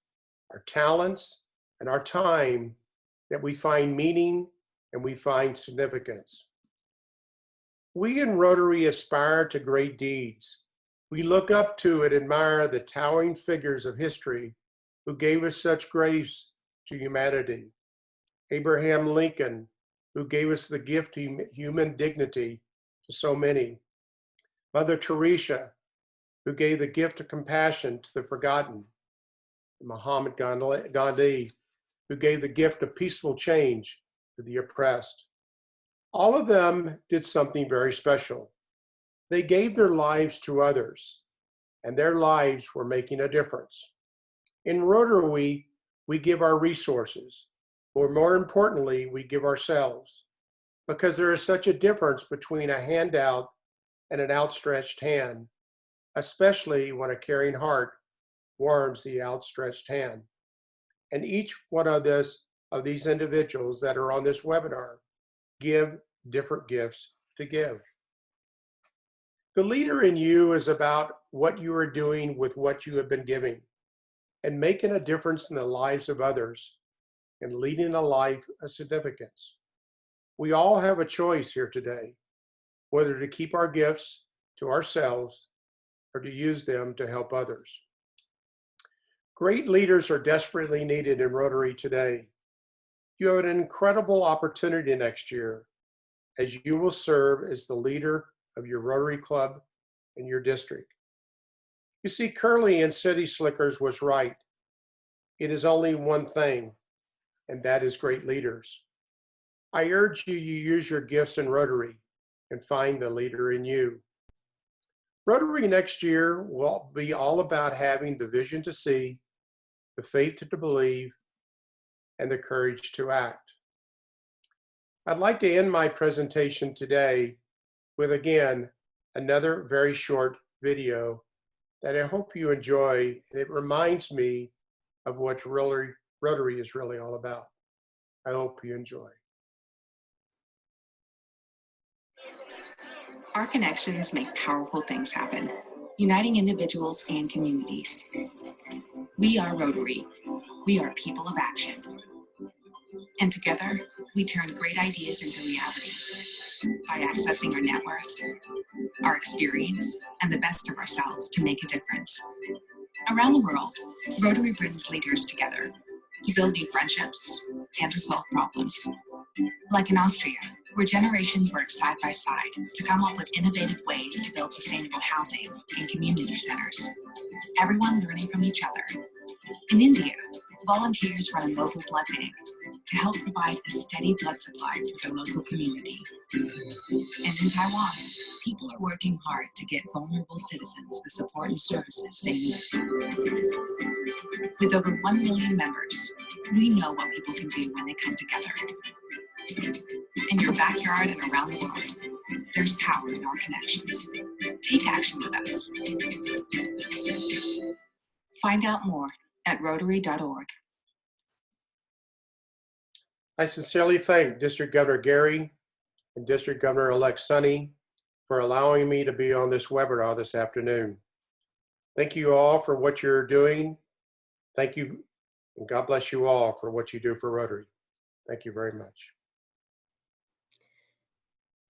S19: our talents, and our time that we find meaning and we find significance. We in Rotary aspire to great deeds. We look up to and admire the towering figures of history who gave us such grace to humanity. Abraham Lincoln, who gave us the gift of human dignity to so many. Mother Teresa, who gave the gift of compassion to the forgotten. Muhammad Gandhi, who gave the gift of peaceful change to the oppressed. All of them did something very special. They gave their lives to others, and their lives were making a difference. In Rotary, we give our resources, or more importantly, we give ourselves, because there is such a difference between a handout and an outstretched hand, especially when a caring heart warms the outstretched hand. And each one of these individuals that are on this webinar give different gifts to give. The leader in you is about what you are doing with what you have been giving and making a difference in the lives of others and leading a life of significance. We all have a choice here today, whether to keep our gifts to ourselves or to use them to help others. Great leaders are desperately needed in Rotary today. You have an incredible opportunity next year as you will serve as the leader of your Rotary Club in your district. You see, Curly in City Slickers was right. It is only one thing, and that is great leaders. I urge you to use your gifts in Rotary and find the leader in you. Rotary next year will be all about having the vision to see, the faith to believe, and the courage to act. I'd like to end my presentation today with, again, another very short video that I hope you enjoy. And it reminds me of what Rotary is really all about. I hope you enjoy.
S8: Our connections make powerful things happen, uniting individuals and communities. We are Rotary. We are people of action. And together, we turn great ideas into reality by accessing our networks, our experience, and the best of ourselves to make a difference. Around the world, Rotary brings leaders together to build new friendships and to solve problems. Like in Austria, where generations work side by side to come up with innovative ways to build sustainable housing and community centers. everyone learning from each other. In India, volunteers run a mobile blood bank to help provide a steady blood supply for their local community. And in Taiwan, people are working hard to get vulnerable citizens the support and services they need. With over 1 million members, we know what people can do when they come together. In your backyard and around the world, there's power in our connections. Take action with us. Find out more at Rotary.org.
S19: I sincerely thank District Governor Gary and District Governor-elect Sonny for allowing me to be on this webinar this afternoon. Thank you all for what you're doing. Thank you, and God bless you all for what you do for Rotary. Thank you very much.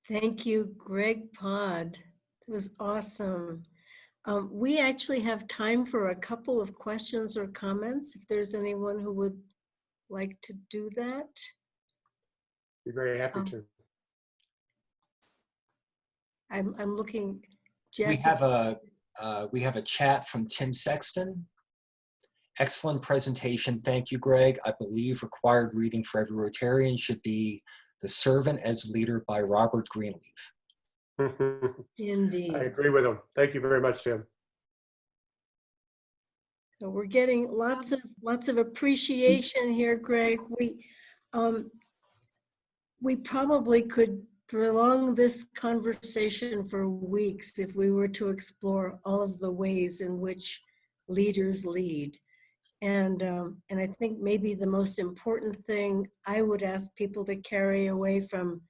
S1: Thank you, Greg Pod. It was awesome. We actually have time for a couple of questions or comments, if there's anyone who would like to do that.
S19: Be very happy to.
S1: I'm looking, Jeff.
S12: We have a chat from Tim Sexton. Excellent presentation. Thank you, Greg. I believe required reading for every Rotarian should be The Servant as Leader by Robert Greenleaf.
S1: Indeed.
S19: I agree with him. Thank you very much, Tim.
S1: So we're getting lots of appreciation here, Greg. We probably could prolong this conversation for weeks if we were to explore all of the ways in which leaders lead. And I think maybe the most important thing I would ask people to carry away from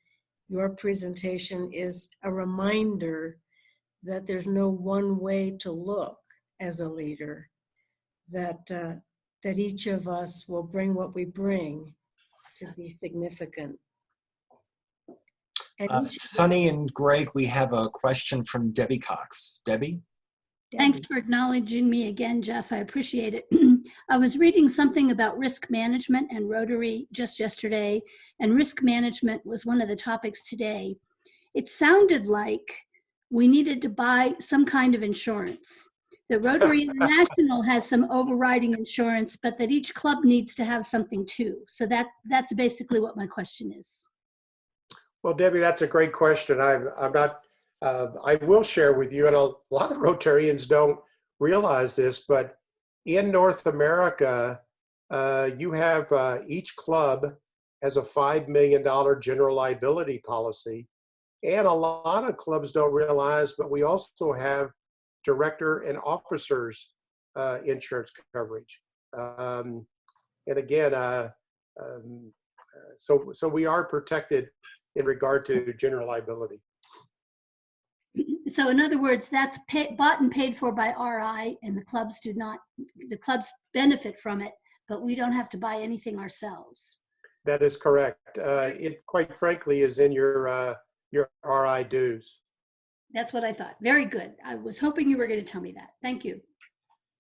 S1: your presentation is a reminder that there's no one way to look as a leader, that each of us will bring what we bring to be significant. And
S12: Sonny and Greg, we have a question from Debbie Cox. Debbie?
S16: Thanks for acknowledging me again, Jeff. I appreciate it. I was reading something about risk management and Rotary just yesterday, and risk management was one of the topics today. It sounded like we needed to buy some kind of insurance. The Rotary International has some overriding insurance, but that each club needs to have something too. So that's basically what my question is.
S19: Well, Debbie, that's a great question. I will share with you, and a lot of Rotarians don't realize this, but in North America, you have each club has a $5 million general liability policy. And a lot of clubs don't realize, but we also have director and officers insurance coverage. And again, so we are protected in regard to general liability.
S16: So in other words, that's bought and paid for by RI, and the clubs do not, the clubs benefit from it, but we don't have to buy anything ourselves.
S19: That is correct. It quite frankly is in your RI dues.
S16: That's what I thought. Very good. I was hoping you were going to tell me that. Thank you.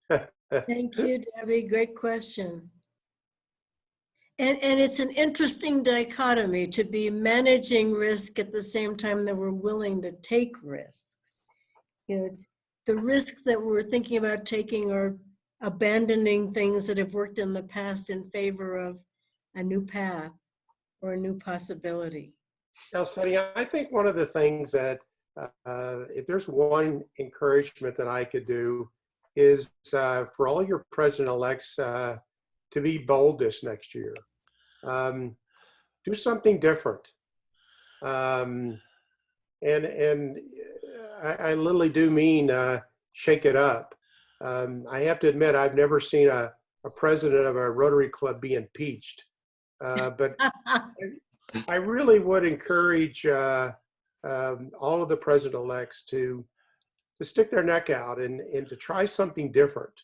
S1: Thank you, Debbie. Great question. And it's an interesting dichotomy to be managing risk at the same time that we're willing to take risks. You know, it's the risk that we're thinking about taking are abandoning things that have worked in the past in favor of a new path or a new possibility.
S19: Now, Sonny, I think one of the things that if there's one encouragement that I could do is for all your president-elects to be bold this next year. Do something different. And I literally do mean shake it up. I have to admit, I've never seen a president of a Rotary Club be impeached. But I really would encourage all of the president-elects to stick their neck out and to try something different.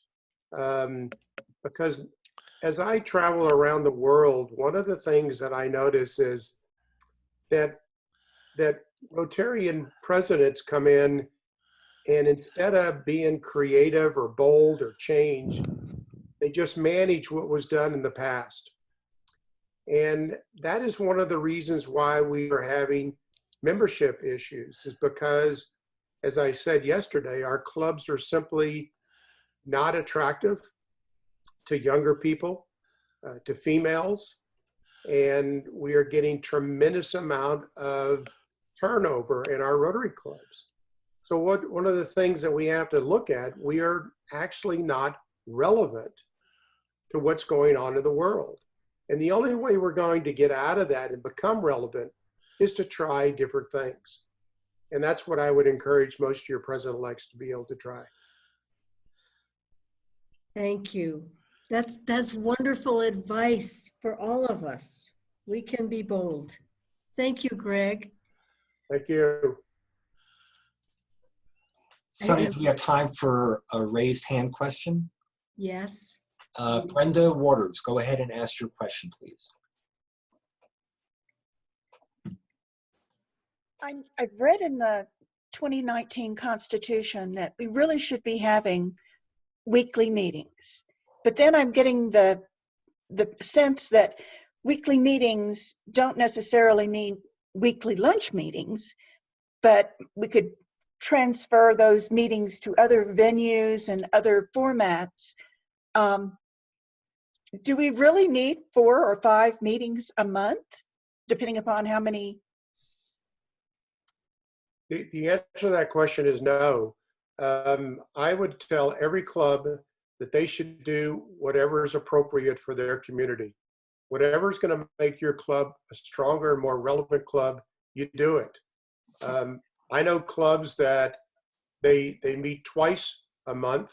S19: Because as I travel around the world, one of the things that I notice is that Rotarian presidents come in, and instead of being creative or bold or change, they just manage what was done in the past. And that is one of the reasons why we are having membership issues, is because, as I said yesterday, our clubs are simply not attractive to younger people, to females, and we are getting tremendous amount of turnover in our Rotary clubs. So one of the things that we have to look at, we are actually not relevant to what's going on in the world. And the only way we're going to get out of that and become relevant is to try different things. And that's what I would encourage most of your president-elects to be able to try.
S1: Thank you. That's wonderful advice for all of us. We can be bold. Thank you, Greg.
S19: Thank you.
S12: Sunny, do we have time for a raised hand question?
S1: Yes.
S12: Brenda Waters, go ahead and ask your question, please.
S2: I've read in the 2019 Constitution that we really should be having weekly meetings. But then I'm getting the sense that weekly meetings don't necessarily mean weekly lunch meetings, but we could transfer those meetings to other venues and other formats. Do we really need 4 or 5 meetings a month, depending upon how many?
S19: The answer to that question is no. I would tell every club that they should do whatever is appropriate for their community. Whatever is going to make your club a stronger and more relevant club, you do it. I know clubs that they meet twice a month.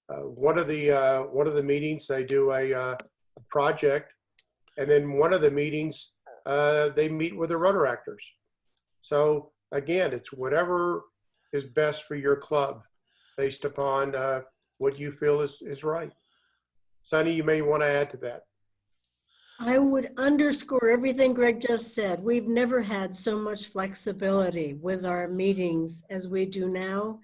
S19: One of the meetings they do a project, and then one of the meetings they meet with the Rotaractors. So again, it's whatever is best for your club based upon what you feel is right. Sunny, you may want to add to that.
S1: I would underscore everything Greg just said. We've never had so much flexibility with our meetings as we do now.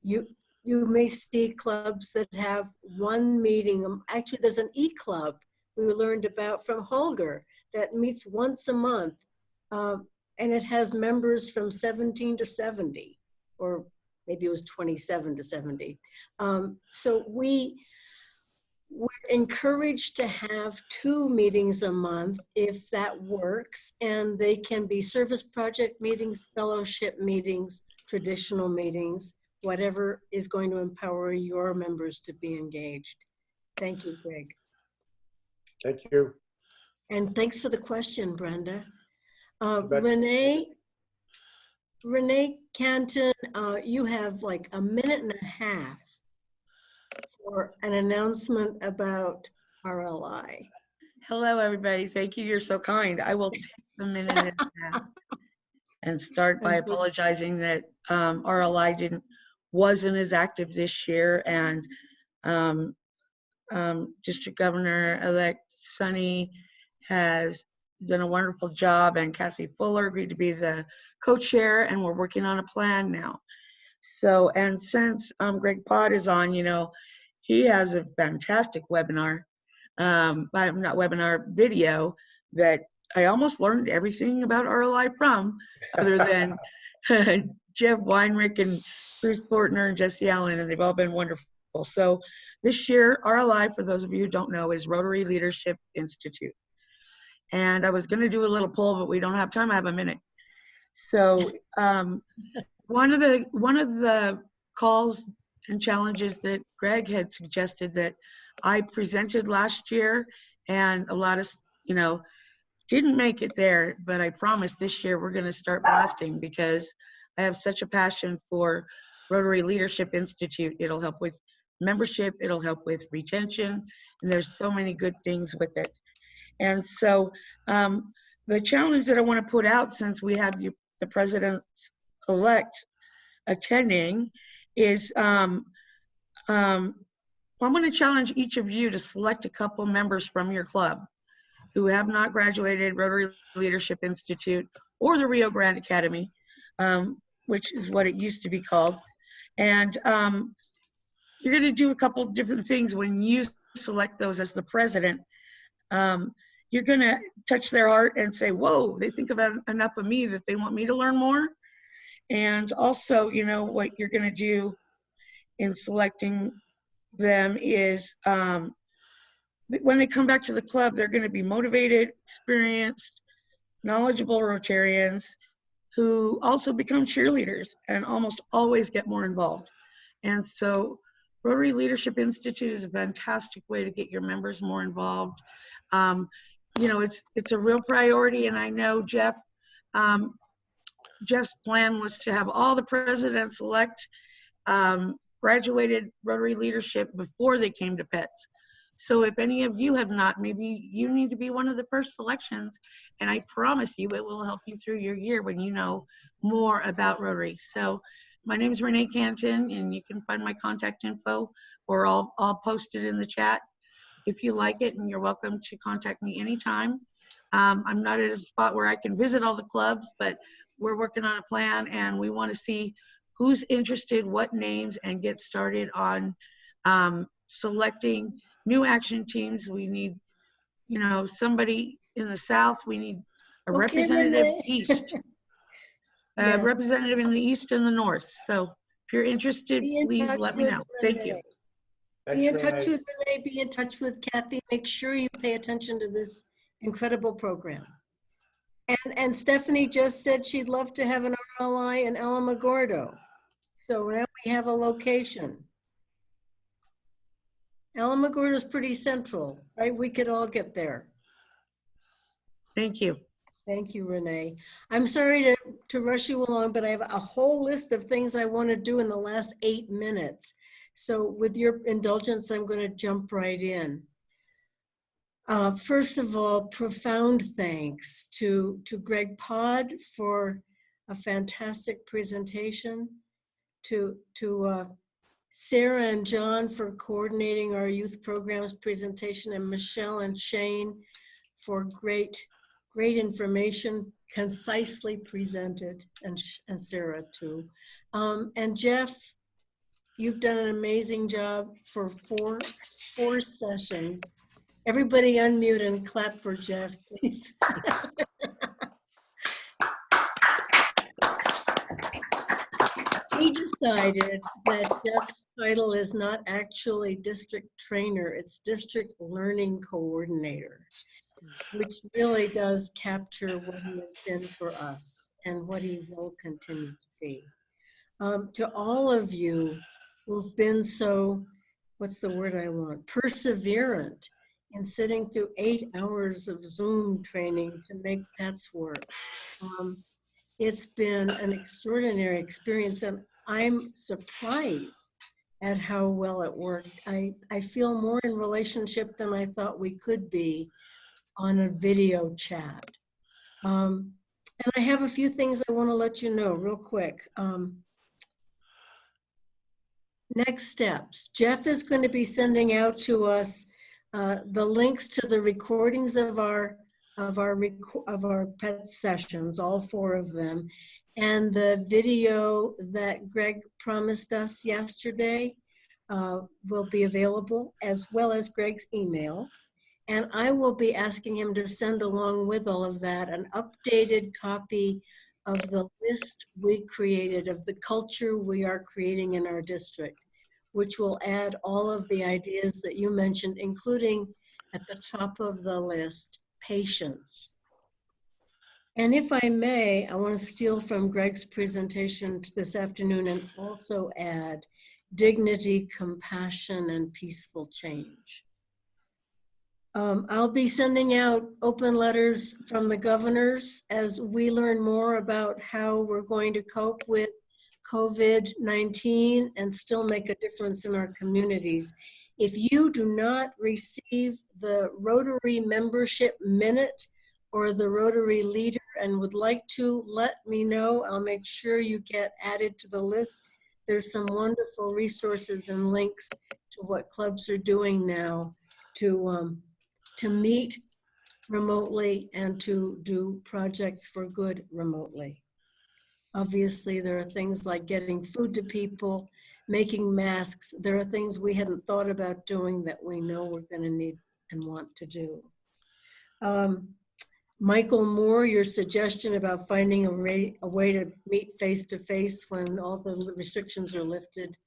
S1: You may see clubs that have one meeting. Actually, there's an e-club we learned about from Holger that meets once a month. And it has members from 17 to 70, or maybe it was 27 to 70. So we're encouraged to have 2 meetings a month if that works, and they can be service project meetings, fellowship meetings, traditional meetings, whatever is going to empower your members to be engaged. Thank you, Greg.
S19: Thank you.
S1: And thanks for the question, Brenda. Renee Canton, you have like a minute and a half for an announcement about RLI.
S22: Hello, everybody. Thank you. You're so kind. I will take the minute and a half and start by apologizing that RLI wasn't as active this year, and District Governor-elect Sunny has done a wonderful job, and Kathy Fuller agreed to be the co-chair, and we're working on a plan now. So, and since Greg Pott is on, you know, he has a fantastic webinar, not webinar, video that I almost learned everything about RLI from, other than Jeff Weinrich and Bruce Portner and Jesse Allen, and they've all been wonderful. So this year, RLI, for those of you who don't know, is Rotary Leadership Institute. And I was going to do a little poll, but we don't have time. I have a minute. So one of the calls and challenges that Greg had suggested that I presented last year, and a lot of, you know, didn't make it there, but I promise this year we're going to start blasting, because I have such a passion for Rotary Leadership Institute. It'll help with membership, it'll help with retention, and there's so many good things with it. And so the challenge that I want to put out, since we have the president-elect attending, is I'm going to challenge each of you to select a couple members from your club who have not graduated Rotary Leadership Institute or the Rio Grande Academy, which is what it used to be called. And you're going to do a couple different things when you select those as the president. You're going to touch their heart and say, whoa, they think about enough of me that they want me to learn more. And also, you know, what you're going to do in selecting them is when they come back to the club, they're going to be motivated, experienced, knowledgeable Rotarians who also become cheerleaders and almost always get more involved. And so Rotary Leadership Institute is a fantastic way to get your members more involved. You know, it's a real priority, and I know Jeff's plan was to have all the presidents-elect graduated Rotary leadership before they came to PETS. So if any of you have not, maybe you need to be one of the first selections, and I promise you it will help you through your year when you know more about Rotary. So my name is Renee Canton, and you can find my contact info, or I'll post it in the chat if you like it, and you're welcome to contact me anytime. I'm not at a spot where I can visit all the clubs, but we're working on a plan, and we want to see who's interested, what names, and get started on selecting new action teams. We need, you know, somebody in the South. We need a representative east, a representative in the East and the North. So if you're interested, please let me know. Thank you.
S1: Be in touch with Renee, be in touch with Kathy. Make sure you pay attention to this incredible program. And Stephanie just said she'd love to have an RLI in Alamogordo. So now we have a location. Alamogordo is pretty central, right? We could all get there.
S22: Thank you.
S1: Thank you, Renee. I'm sorry to rush you along, but I have a whole list of things I want to do in the last 8 minutes. So with your indulgence, I'm going to jump right in. First of all, profound thanks to Greg Pod for a fantastic presentation, to Sarah and John for coordinating our youth programs presentation, and Michelle and Shane for great information, concisely presented, and Sarah too. And Jeff, you've done an amazing job for four sessions. Everybody unmute and clap for Jeff, please. We decided that Jeff's title is not actually district trainer, it's district learning coordinator, which really does capture what he has been for us and what he will continue to be. To all of you who've been so, what's the word I want, perseverant in sitting through 8 hours of Zoom training to make PETS work. It's been an extraordinary experience, and I'm surprised at how well it worked. I feel more in relationship than I thought we could be on a video chat. And I have a few things I want to let you know real quick. Next steps. Jeff is going to be sending out to us the links to the recordings of our PET sessions, all 4 of them, and the video that Greg promised us yesterday will be available, as well as Greg's email. And I will be asking him to send along with all of that an updated copy of the list we created of the culture we are creating in our district, which will add all of the ideas that you mentioned, including at the top of the list, patience. And if I may, I want to steal from Greg's presentation this afternoon and also add dignity, compassion, and peaceful change. I'll be sending out open letters from the governors as we learn more about how we're going to cope with COVID-19 and still make a difference in our communities. If you do not receive the Rotary membership minute or the Rotary leader and would like to, let me know. I'll make sure you get added to the list. There's some wonderful resources and links to what clubs are doing now to meet remotely and to do projects for good remotely. Obviously, there are things like getting food to people, making masks. There are things we hadn't thought about doing that we know we're going to need and want to do. Michael Moore, your suggestion about finding a way to meet face-to-face when all the restrictions are lifted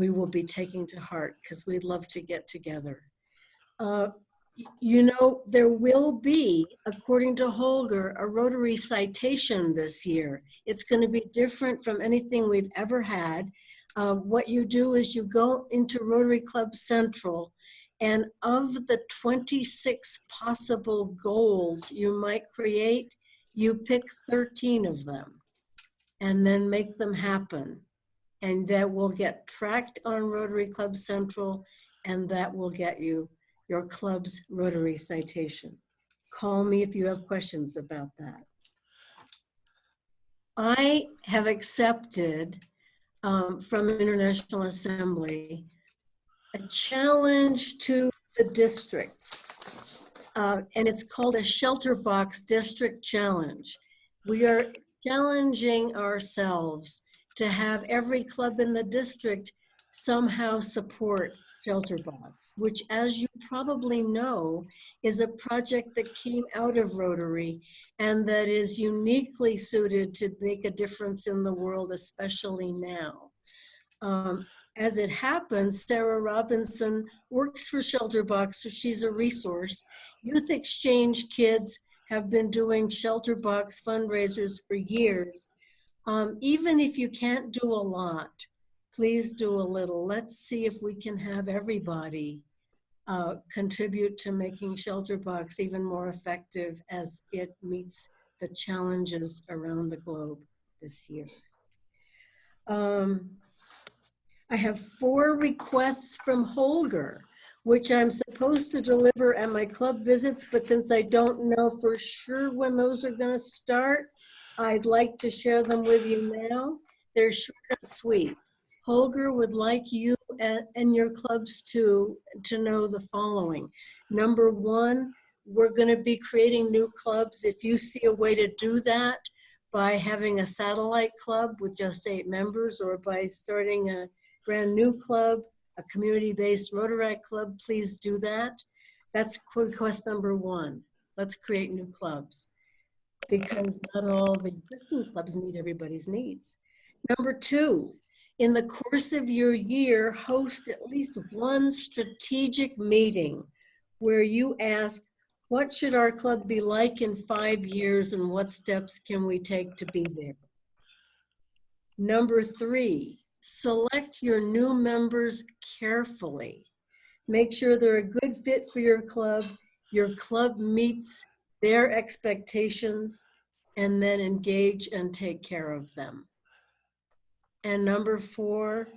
S1: we will be taking to heart because we'd love to get together. You know, there will be, according to Holger, a Rotary citation this year. It's going to be different from anything we've ever had. What you do is you go into Rotary Club Central, and of the 26 possible goals you might create, you pick 13 of them and then make them happen. And that will get tracked on Rotary Club Central, and that will get you your club's Rotary citation. Call me if you have questions about that. I have accepted from International Assembly a challenge to the districts, and it's called a Shelter Box District Challenge. We are challenging ourselves to have every club in the district somehow support Shelter Box, which, as you probably know, is a project that came out of Rotary and that is uniquely suited to make a difference in the world, especially now. As it happens, Sarah Robinson works for Shelter Box, so she's a resource. Youth Exchange kids have been doing Shelter Box fundraisers for years. Even if you can't do a lot, please do a little. Let's see if we can have everybody contribute to making Shelter Box even more effective as it meets the challenges around the globe this year. I have 4 requests from Holger, which I'm supposed to deliver at my club visits, but since I don't know for sure when those are going to start, I'd like to share them with you now. They're short and sweet. Holger would like you and your clubs to know the following. Number 1, we're going to be creating new clubs. If you see a way to do that by having a satellite club with just 8 members, or by starting a brand new club, a community-based Rotary club, please do that. That's request number 1. Let's create new clubs, because not all the existing clubs meet everybody's needs. Number 2, in the course of your year, host at least one strategic meeting where you ask, what should our club be like in 5 years and what steps can we take to be there? Number 3, select your new members carefully. Make sure they're a good fit for your club meets their expectations, and then engage and take care of them. And number 4,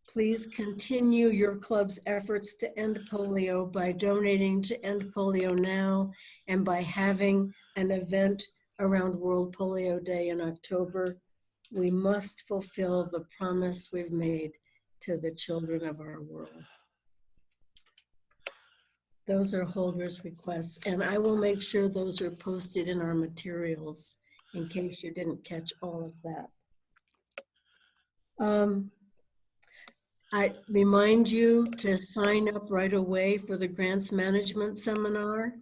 S1: please continue your club's efforts to end polio by donating to End Polio Now and by having an event around World Polio Day in October. We must fulfill the promise we've made to the children of our world. Those are Holger's requests, and I will make sure those are posted in our materials in case you didn't catch all of that. I remind you to sign up right away for the grants management seminar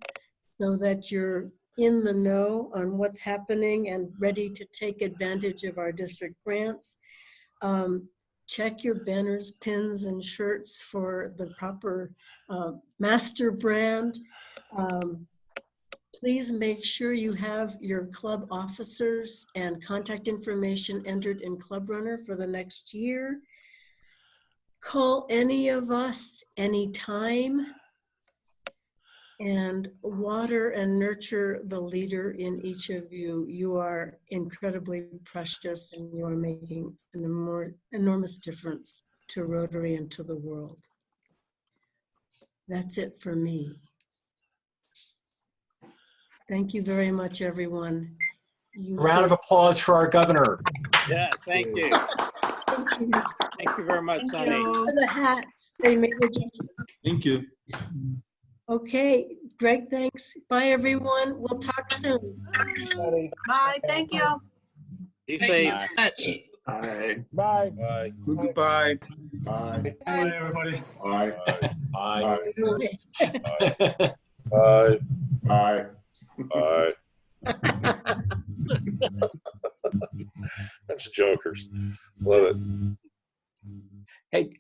S1: so that you're in the know on what's happening and ready to take advantage of our district grants. Check your banners, pins, and shirts for the proper master brand. Please make sure you have your club officers and contact information entered in Club Runner for the next year. Call any of us anytime, and water and nurture the leader in each of you. You are incredibly precious, and you are making an enormous difference to Rotary and to the world. That's it for me. Thank you very much, everyone.
S12: Round of applause for our governor.
S6: Yeah, thank you.
S1: Thank you.
S6: Thank you very much, Sonny.
S1: For the hats, they made a difference.
S9: Thank you.
S1: Okay, Greg, thanks. Bye, everyone. We'll talk soon.
S22: Bye, thank you.
S6: Be safe.
S9: Bye.
S18: Bye.
S9: Bye.
S23: Goodbye.
S9: Bye.
S23: Bye, everybody.
S9: Bye.
S12: Bye.
S9: Bye. Bye. Bye. That's jokers. Love it.
S11: Hey,